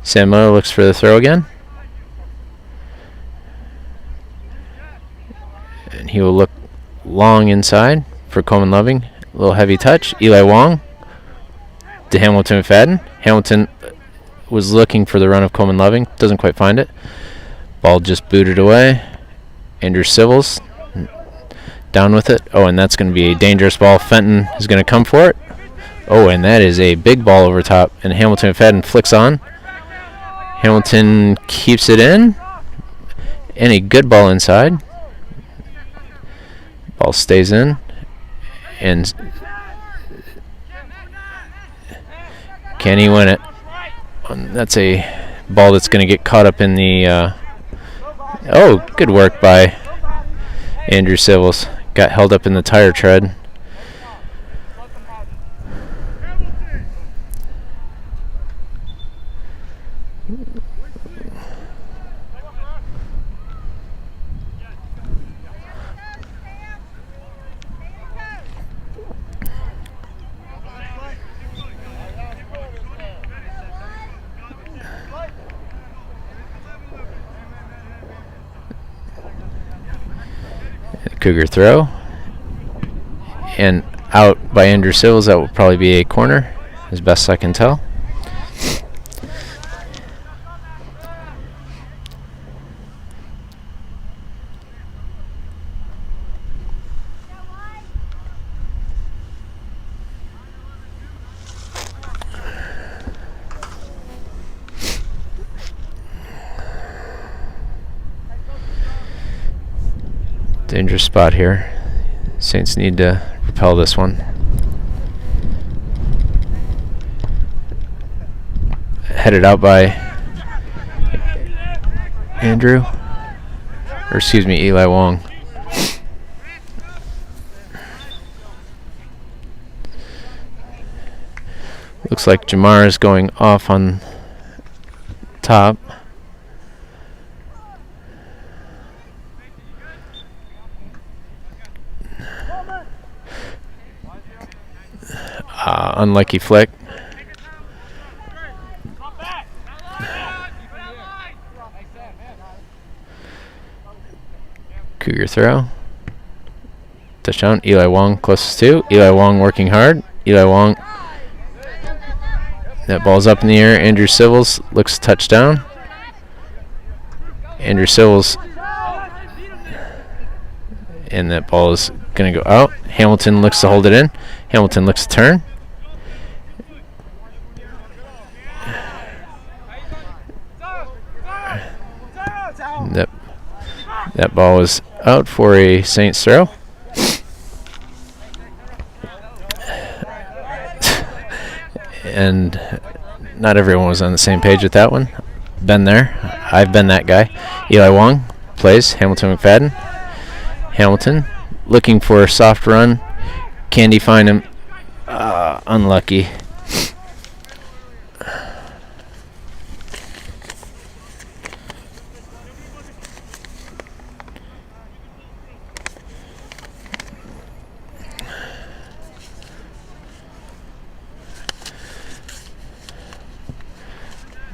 Sam Miller looks for the throw again. And he will look long inside for Coleman Loving. A little heavy touch. Eli Wong to Hamilton McFadden. Hamilton was looking for the run of Coleman Loving. Doesn't quite find it. Ball just booted away. Andrew Civils down with it. Oh, and that's going to be a dangerous ball. Fenton is going to come for it. Oh, and that is a big ball over top. And Hamilton McFadden flicks on. Hamilton keeps it in. And a good ball inside. Ball stays in. And Can he win it? That's a ball that's going to get caught up in the... oh, good work by Andrew Civils. Got held up in the tire tread. Cougar throw. And out by Andrew Civils. That will probably be a corner, as best I can tell. Dangerous spot here. Saints need to repel this one. Headed out by Andrew. Or excuse me, Eli Wong. Looks like Jamar is going off on top. Unlucky flick. Cougar throw. Touchdown. Eli Wong closest to. Eli Wong working hard. Eli Wong. That ball's up in the air. Andrew Civils looks touchdown. Andrew Civils. And that ball is going to go out. Hamilton looks to hold it in. Hamilton looks to turn. That ball is out for a Saints throw. And not everyone was on the same page with that one. Been there. I've been that guy. Eli Wong plays. Hamilton McFadden. Hamilton looking for a soft run. Candy find him. Unlucky.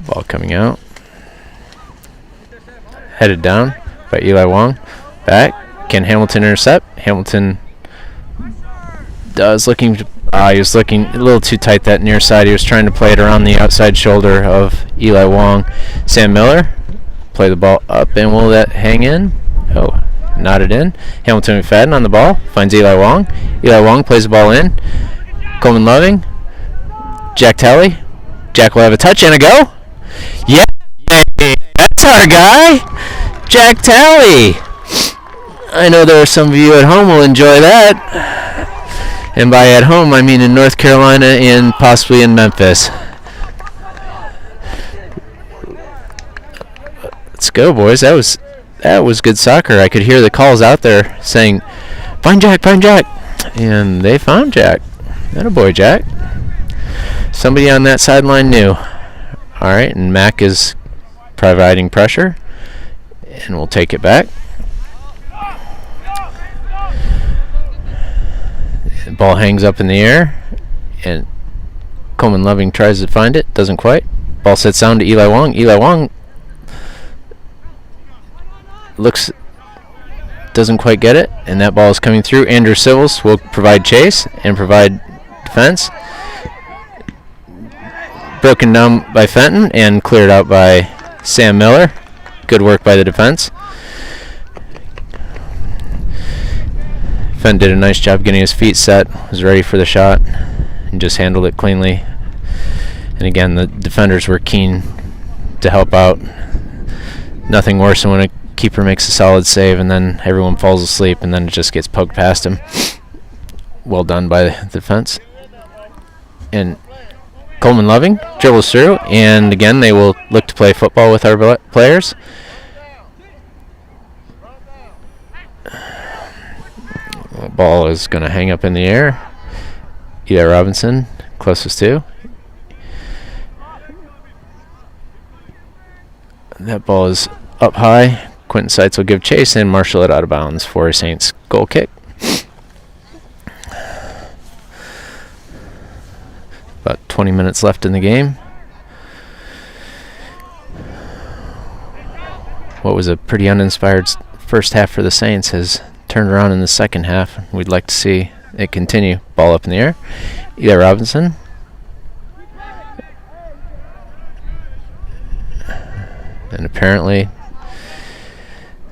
Ball coming out. Headed down by Eli Wong. Back. Can Hamilton intercept? Hamilton does. Looking. He was looking a little too tight that near side. He was trying to play it around the outside shoulder of Eli Wong. Sam Miller. Play the ball up, and will that hang in? Oh, nodded in. Hamilton McFadden on the ball. Finds Eli Wong. Eli Wong plays the ball in. Coleman Loving. Jack Talley. Jack will have a touch and a go. Yeah, that's our guy, Jack Talley. I know there are some of you at home will enjoy that. And by at home, I mean in North Carolina and possibly in Memphis. Let's go, boys. That was good soccer. I could hear the calls out there saying, "Find Jack, find Jack," and they found Jack. Attaboy, Jack. Somebody on that sideline knew. All right, and Mac is providing pressure, and we'll take it back. The ball hangs up in the air, and Coleman Loving tries to find it, doesn't quite. Ball sets down to Eli Wong. Eli Wong doesn't quite get it, and that ball is coming through. Andrew Civils will provide chase and provide defense. Broken down by Fenton and cleared out by Sam Miller. Good work by the defense. Fenton did a nice job getting his feet set, was ready for the shot, and just handled it cleanly. And again, the defenders were keen to help out. Nothing worse than when a keeper makes a solid save and then everyone falls asleep and then it just gets poked past him. Well done by the defense. And Coleman Loving dribbles through, and again they will look to play football with our players. The ball is going to hang up in the air. Eli Robinson closest to. That ball is up high. Quentin Seitz will give chase and marshal it out of bounds for a Saints goal kick. About 20 minutes left in the game. What was a pretty uninspired first half for the Saints has turned around in the second half. We'd like to see it continue. Ball up in the air. Eli Robinson. And apparently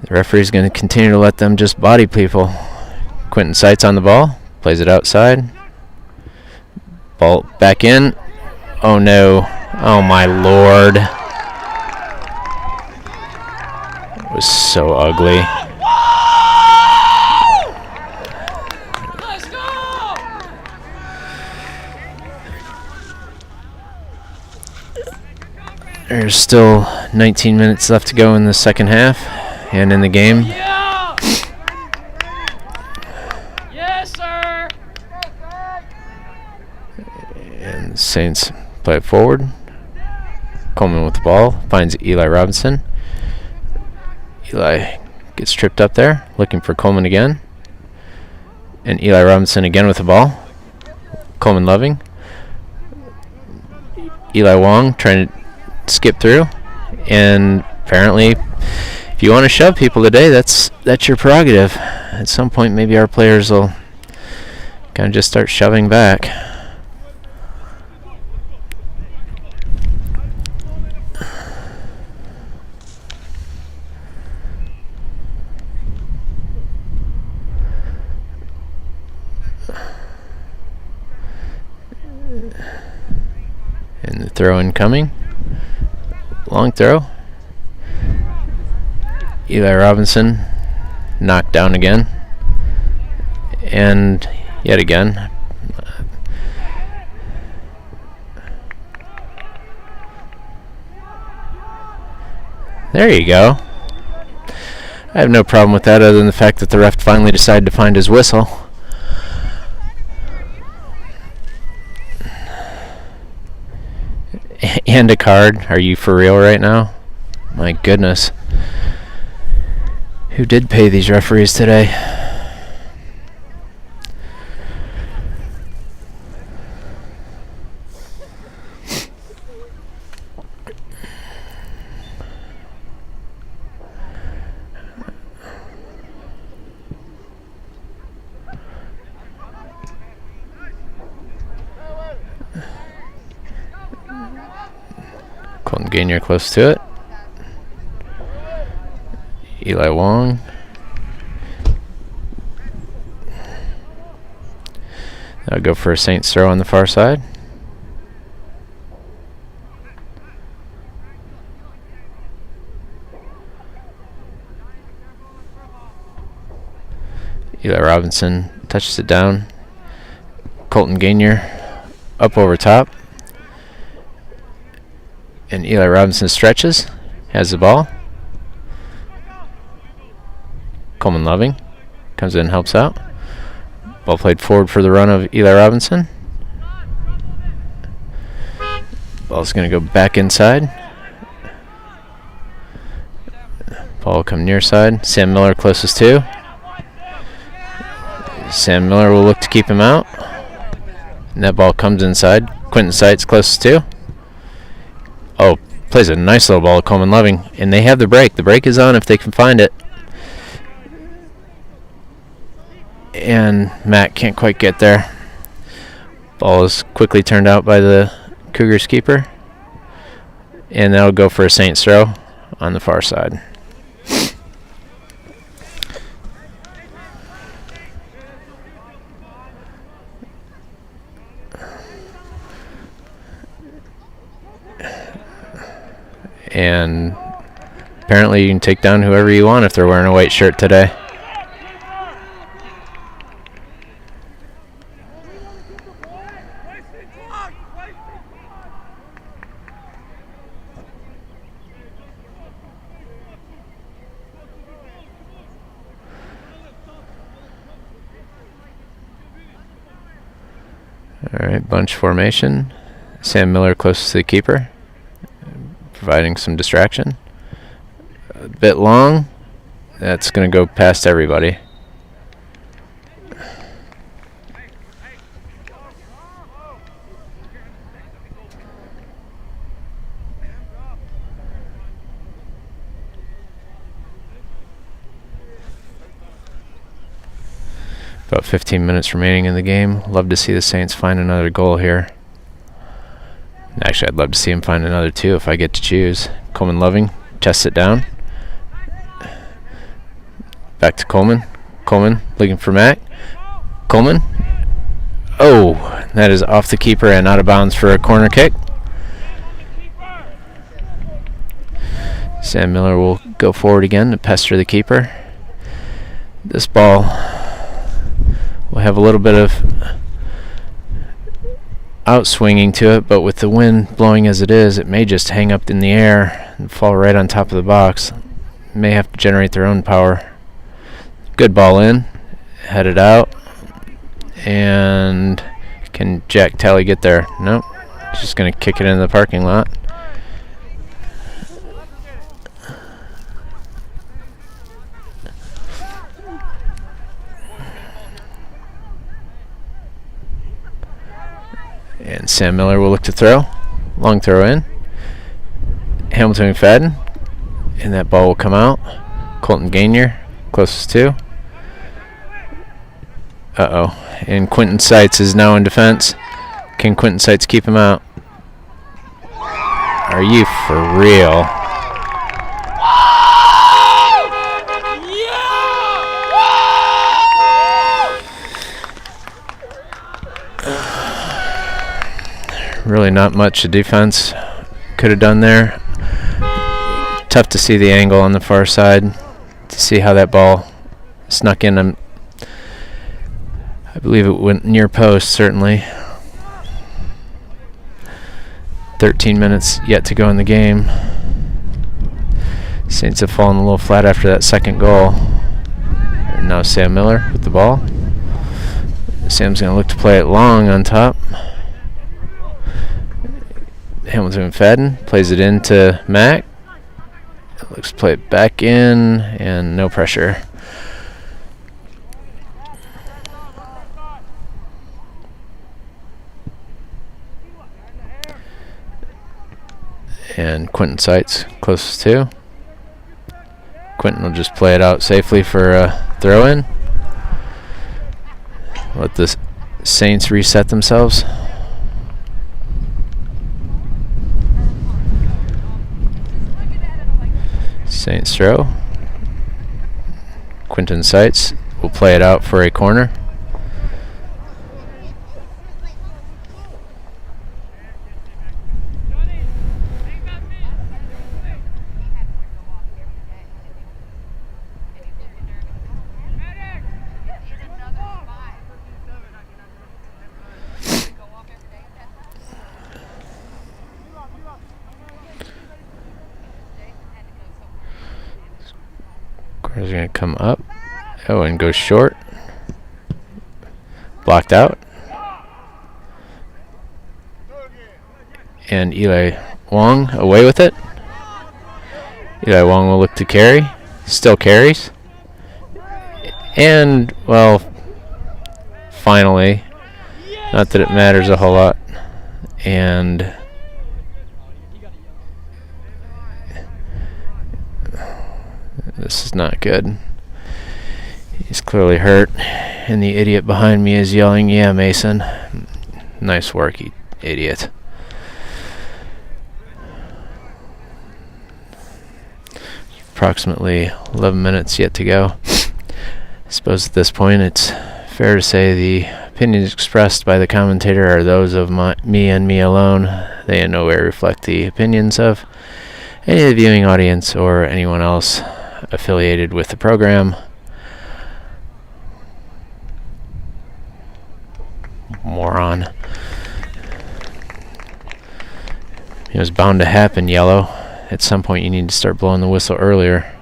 the referee's going to continue to let them just body people. Quentin Seitz on the ball. Plays it outside. Ball back in. Oh no. Oh my lord. It was so ugly. Let's go! There's still 19 minutes left to go in the second half and in the game. Yeah! Yes, sir! And the Saints play it forward. Coleman with the ball. Finds Eli Robinson. Eli gets tripped up there. Looking for Coleman again. And Eli Robinson again with the ball. Coleman Loving. Eli Wong trying to skip through. And apparently, if you want to shove people today, that's your prerogative. At some point, maybe our players will kind of just start shoving back. And the throw incoming. Long throw. Eli Robinson knocked down again. And yet again. There you go. I have no problem with that other than the fact that the ref finally decided to find his whistle. And a card. Are you for real right now? My goodness. Who did pay these referees today? Colton Gainier close to it. Eli Wong. I'll go for a Saints throw on the far side. Eli Robinson touches it down. Colton Gainier up over top. And Eli Robinson stretches, has the ball. Coleman Loving comes in, helps out. Ball played forward for the run of Eli Robinson. Ball's going to go back inside. Ball will come near side. Sam Miller closest to. Sam Miller will look to keep him out. And that ball comes inside. Quentin Seitz closest to. Oh, plays a nice little ball to Coleman Loving. And they have the break. The break is on if they can find it. And Matt can't quite get there. Ball is quickly turned out by the Cougars keeper. And that'll go for a Saints throw on the far side. And apparently you can take down whoever you want if they're wearing a white shirt today. All right, bunch formation. Sam Miller closest to the keeper, providing some distraction. A bit long. That's going to go past everybody. About 15 minutes remaining in the game. Love to see the Saints find another goal here. Actually, I'd love to see him find another two if I get to choose. Coleman Loving chests it down. Back to Coleman. Coleman looking for Mac. Coleman. Oh, that is off the keeper and out of bounds for a corner kick. Sam Miller will go forward again to pester the keeper. This ball will have a little bit of outswinging to it, but with the wind blowing as it is, it may just hang up in the air and fall right on top of the box. May have to generate their own power. Good ball in, headed out, and can Jack Talley get there? Nope, just going to kick it into the parking lot. And Sam Miller will look to throw. Long throw in. Hamilton McFadden. And that ball will come out. Colton Gainier, closest to. Uh-oh. And Quentin Seitz is now in defense. Can Quentin Seitz keep him out? Are you for real? Really not much the defense could have done there. Tough to see the angle on the far side to see how that ball snuck in. I believe it went near post, certainly. 13 minutes yet to go in the game. Saints have fallen a little flat after that second goal. And now Sam Miller with the ball. Sam's going to look to play it long on top. Hamilton McFadden plays it into Mac. Looks to play it back in, and no pressure. And Quentin Seitz closest to. Quentin will just play it out safely for a throw-in. Let the Saints reset themselves. Saints throw. Quentin Seitz will play it out for a corner. Is going to come up. Oh, and go short. Blocked out. And Eli Wong away with it. Eli Wong will look to carry. Still carries. And, well, finally, not that it matters a whole lot. And this is not good. He's clearly hurt. And the idiot behind me is yelling, "Yeah, Mason. Nice work, you idiot." Approximately 11 minutes yet to go. I suppose at this point it's fair to say the opinions expressed by the commentator are those of me and me alone. They in no way reflect the opinions of any of the viewing audience or anyone else affiliated with the program. Moron. It was bound to happen, Yellow. At some point you need to start blowing the whistle earlier.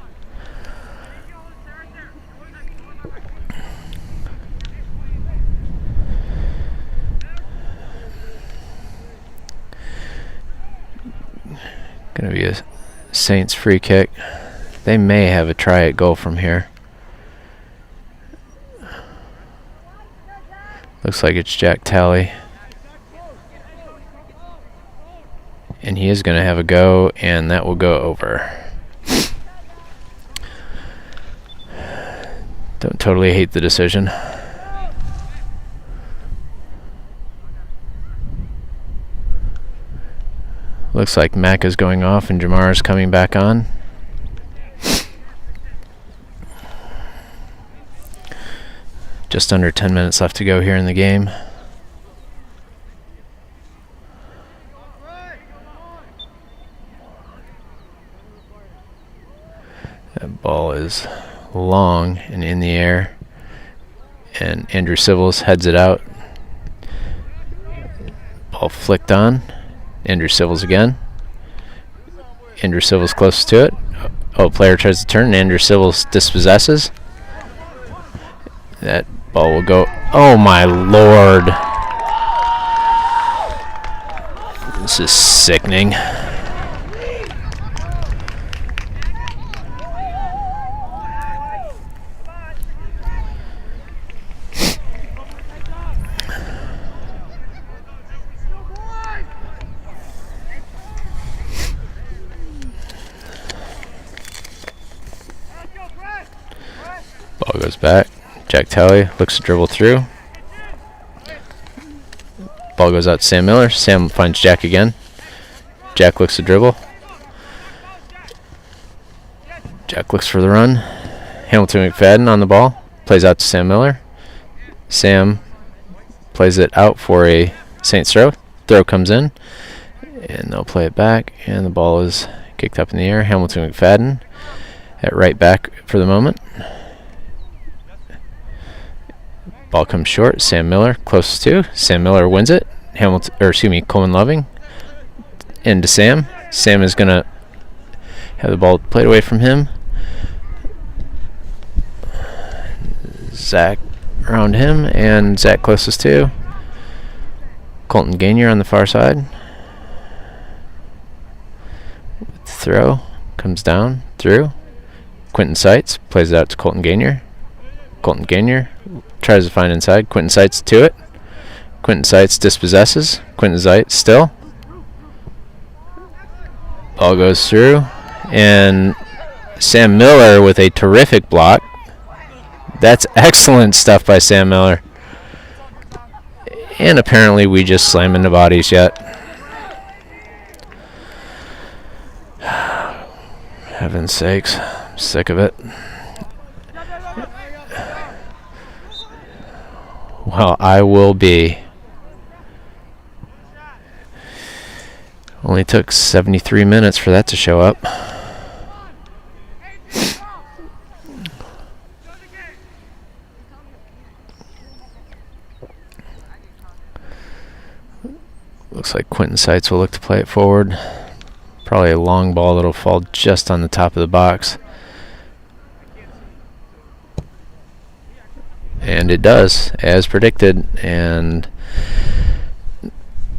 Saints free kick. They may have a try at goal from here. Looks like it's Jack Talley. And he is going to have a go, and that will go over. Don't totally hate the decision. Looks like Mac is going off and Jamar is coming back on. Just under 10 minutes left to go here in the game. That ball is long and in the air, and Andrew Civils heads it out. Ball flicked on. Andrew Civils again. Andrew Civils close to it. Oh, player tries to turn, and Andrew Civils dispossesses. That ball will go. Oh my lord. This is sickening. Ball goes back. Jack Talley looks to dribble through. Ball goes out to Sam Miller. Sam finds Jack again. Jack looks to dribble. Jack looks for the run. Hamilton McFadden on the ball. Plays out to Sam Miller. Sam plays it out for a Saints throw. Throw comes in. And they'll play it back. And the ball is kicked up in the air. Hamilton McFadden at right back for the moment. Ball comes short. Sam Miller close to. Sam Miller wins it. Coleman Loving into Sam. Sam is gonna have the ball played away from him. Zach around him, and Zach closest to. Colton Gainier on the far side. Throw comes down through. Quentin Seitz plays it out to Colton Gainier. Colton Gainier tries to find inside. Quentin Seitz to it. Quentin Seitz dispossesses. Quentin Seitz still. Ball goes through. And Sam Miller with a terrific block. That's excellent stuff by Sam Miller. And apparently we just slam into bodies yet. Heaven's sakes. I'm sick of it. Well, I will be. Only took 73 minutes for that to show up. Looks like Quentin Seitz will look to play it forward. Probably a long ball that'll fall just on the top of the box. And it does, as predicted, and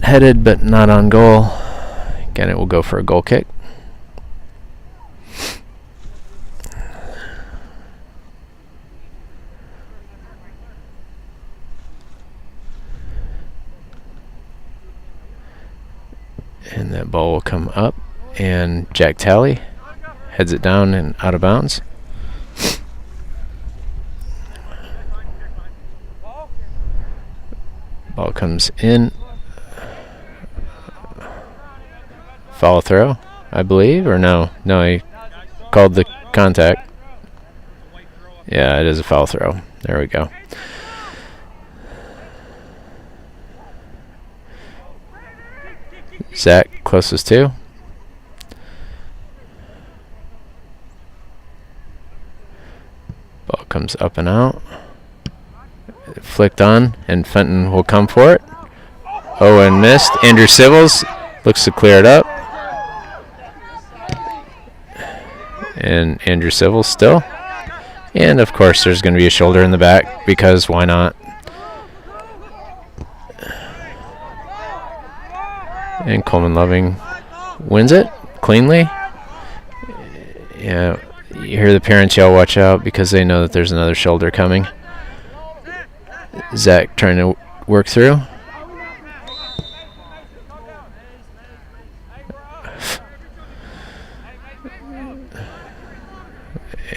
headed but not on goal. Again, it will go for a goal kick. And that ball will come up, and Jack Talley heads it down and out of bounds. Ball comes in. Foul throw, I believe, or no? No, he called the contact. Yeah, it is a foul throw. There we go. Zach closest to. Ball comes up and out. Flicked on, and Fenton will come for it. Oh, and missed. Andrew Civils looks to clear it up. And Andrew Civils still. And, of course, there's going to be a shoulder in the back, because why not? And Coleman Loving wins it cleanly. Yeah, you hear the parents yell, "Watch out," because they know that there's another shoulder coming. Zach trying to work through.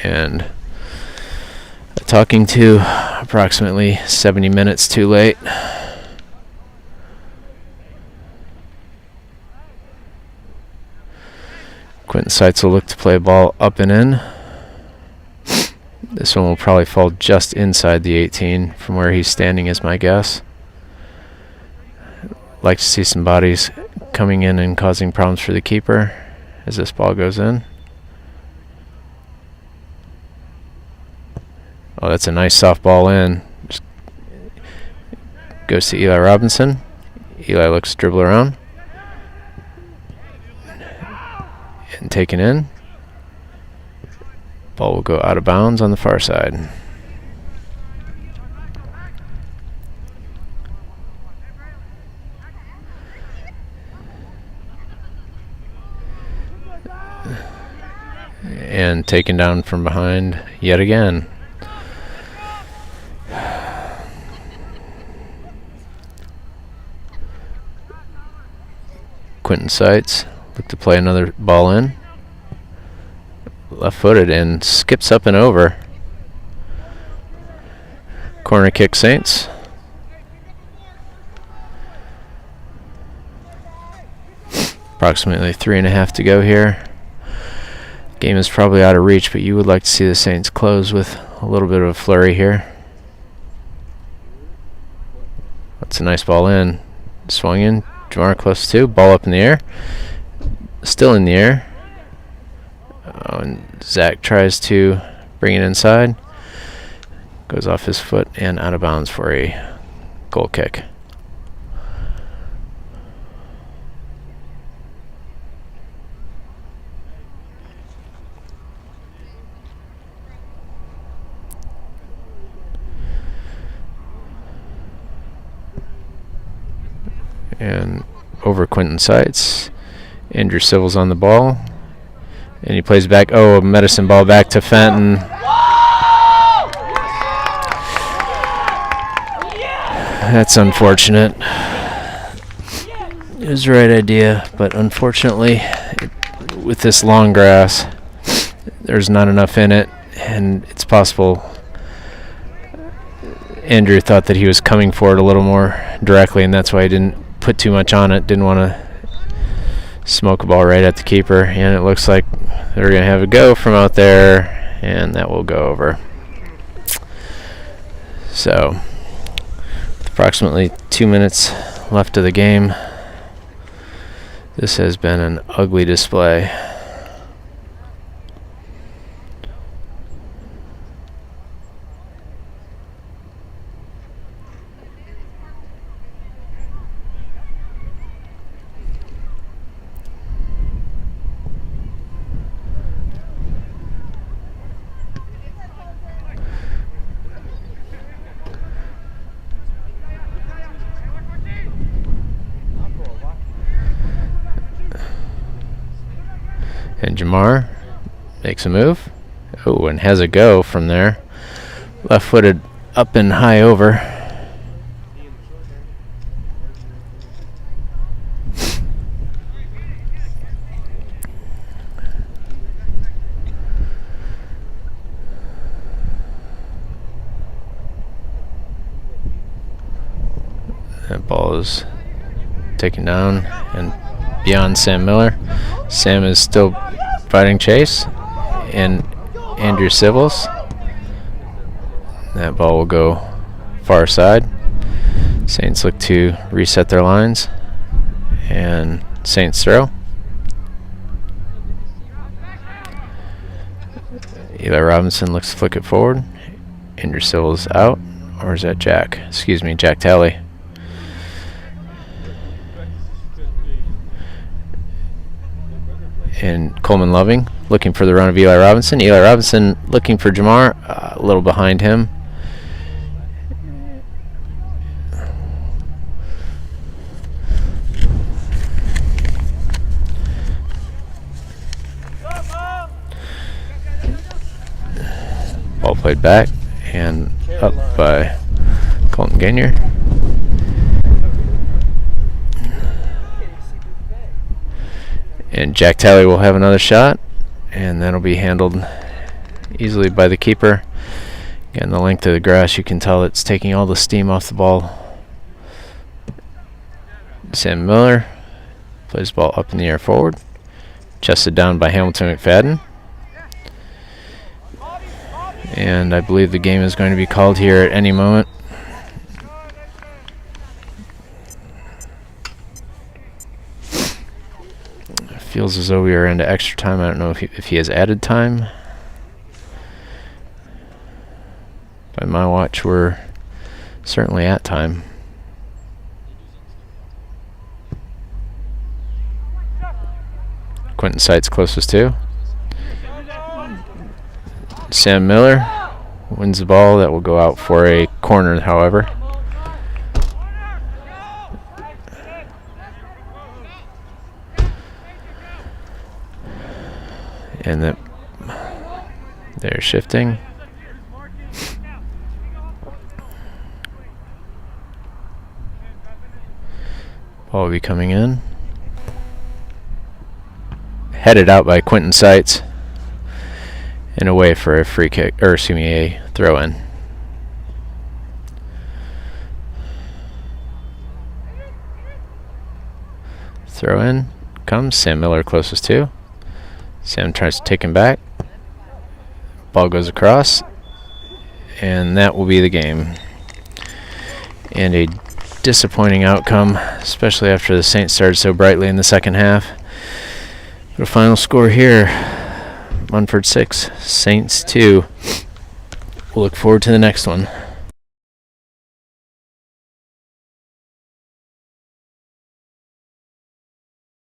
And talking to approximately 70 minutes too late. Quentin Seitz will look to play a ball up and in. This one will probably fall just inside the 18 from where he's standing is my guess. Like to see some bodies coming in and causing problems for the keeper as this ball goes in. Oh, that's a nice soft ball in. Just goes to Eli Robinson. Eli looks to dribble around. And taken in. Ball will go out of bounds on the far side. And taken down from behind yet again. Quentin Seitz look to play another ball in. Left-footed and skips up and over. Corner kick Saints. Approximately 3.5 to go here. Game is probably out of reach, but you would like to see the Saints close with a little bit of a flurry here. That's a nice ball in. Swung in. Jamar close to. Ball up in the air. Still in the air. And Zach tries to bring it inside. Goes off his foot and out of bounds for a goal kick. And over Quentin Seitz. Andrew Civils on the ball. And he plays back. Oh, a medicine ball back to Fenton. That's unfortunate. It was the right idea, but unfortunately, with this long grass, there's not enough in it, and it's possible Andrew thought that he was coming for it a little more directly, and that's why he didn't put too much on it. Didn't want to smoke a ball right at the keeper, and it looks like they're going to have a go from out there, and that will go over. So, with approximately 2 minutes left of the game, this has been an ugly display. And Jamar makes a move. Oh, and has a go from there. Left-footed up and high over. That ball is taken down and beyond Sam Miller. Sam is still fighting chase, and Andrew Civils. That ball will go far side. Saints look to reset their lines, and Saints throw. Eli Robinson looks to flick it forward. Andrew Civils out, or is that Jack? Excuse me, Jack Talley. And Coleman Loving looking for the run of Eli Robinson. Eli Robinson looking for Jamar, a little behind him. Ball played back and up by Colton Gainier. And Jack Talley will have another shot, and that'll be handled easily by the keeper. Again, the length of the grass, you can tell it's taking all the steam off the ball. Sam Miller plays the ball up in the air forward. Chested down by Hamilton McFadden. And I believe the game is going to be called here at any moment. It feels as though we are into extra time. I don't know if he has added time. By my watch, we're certainly at time. Quentin Seitz closest to. Sam Miller wins the ball. That will go out for a corner, however. And they're shifting. Ball will be coming in. Headed out by Quentin Seitz. And away for a free kick, or excuse me, a throw in. Throw in comes Sam Miller closest to. Sam tries to take him back. Ball goes across, and that will be the game. And a disappointing outcome, especially after the Saints started so brightly in the second half. The final score here: Munford 6, Saints 2. We'll look forward to the next one.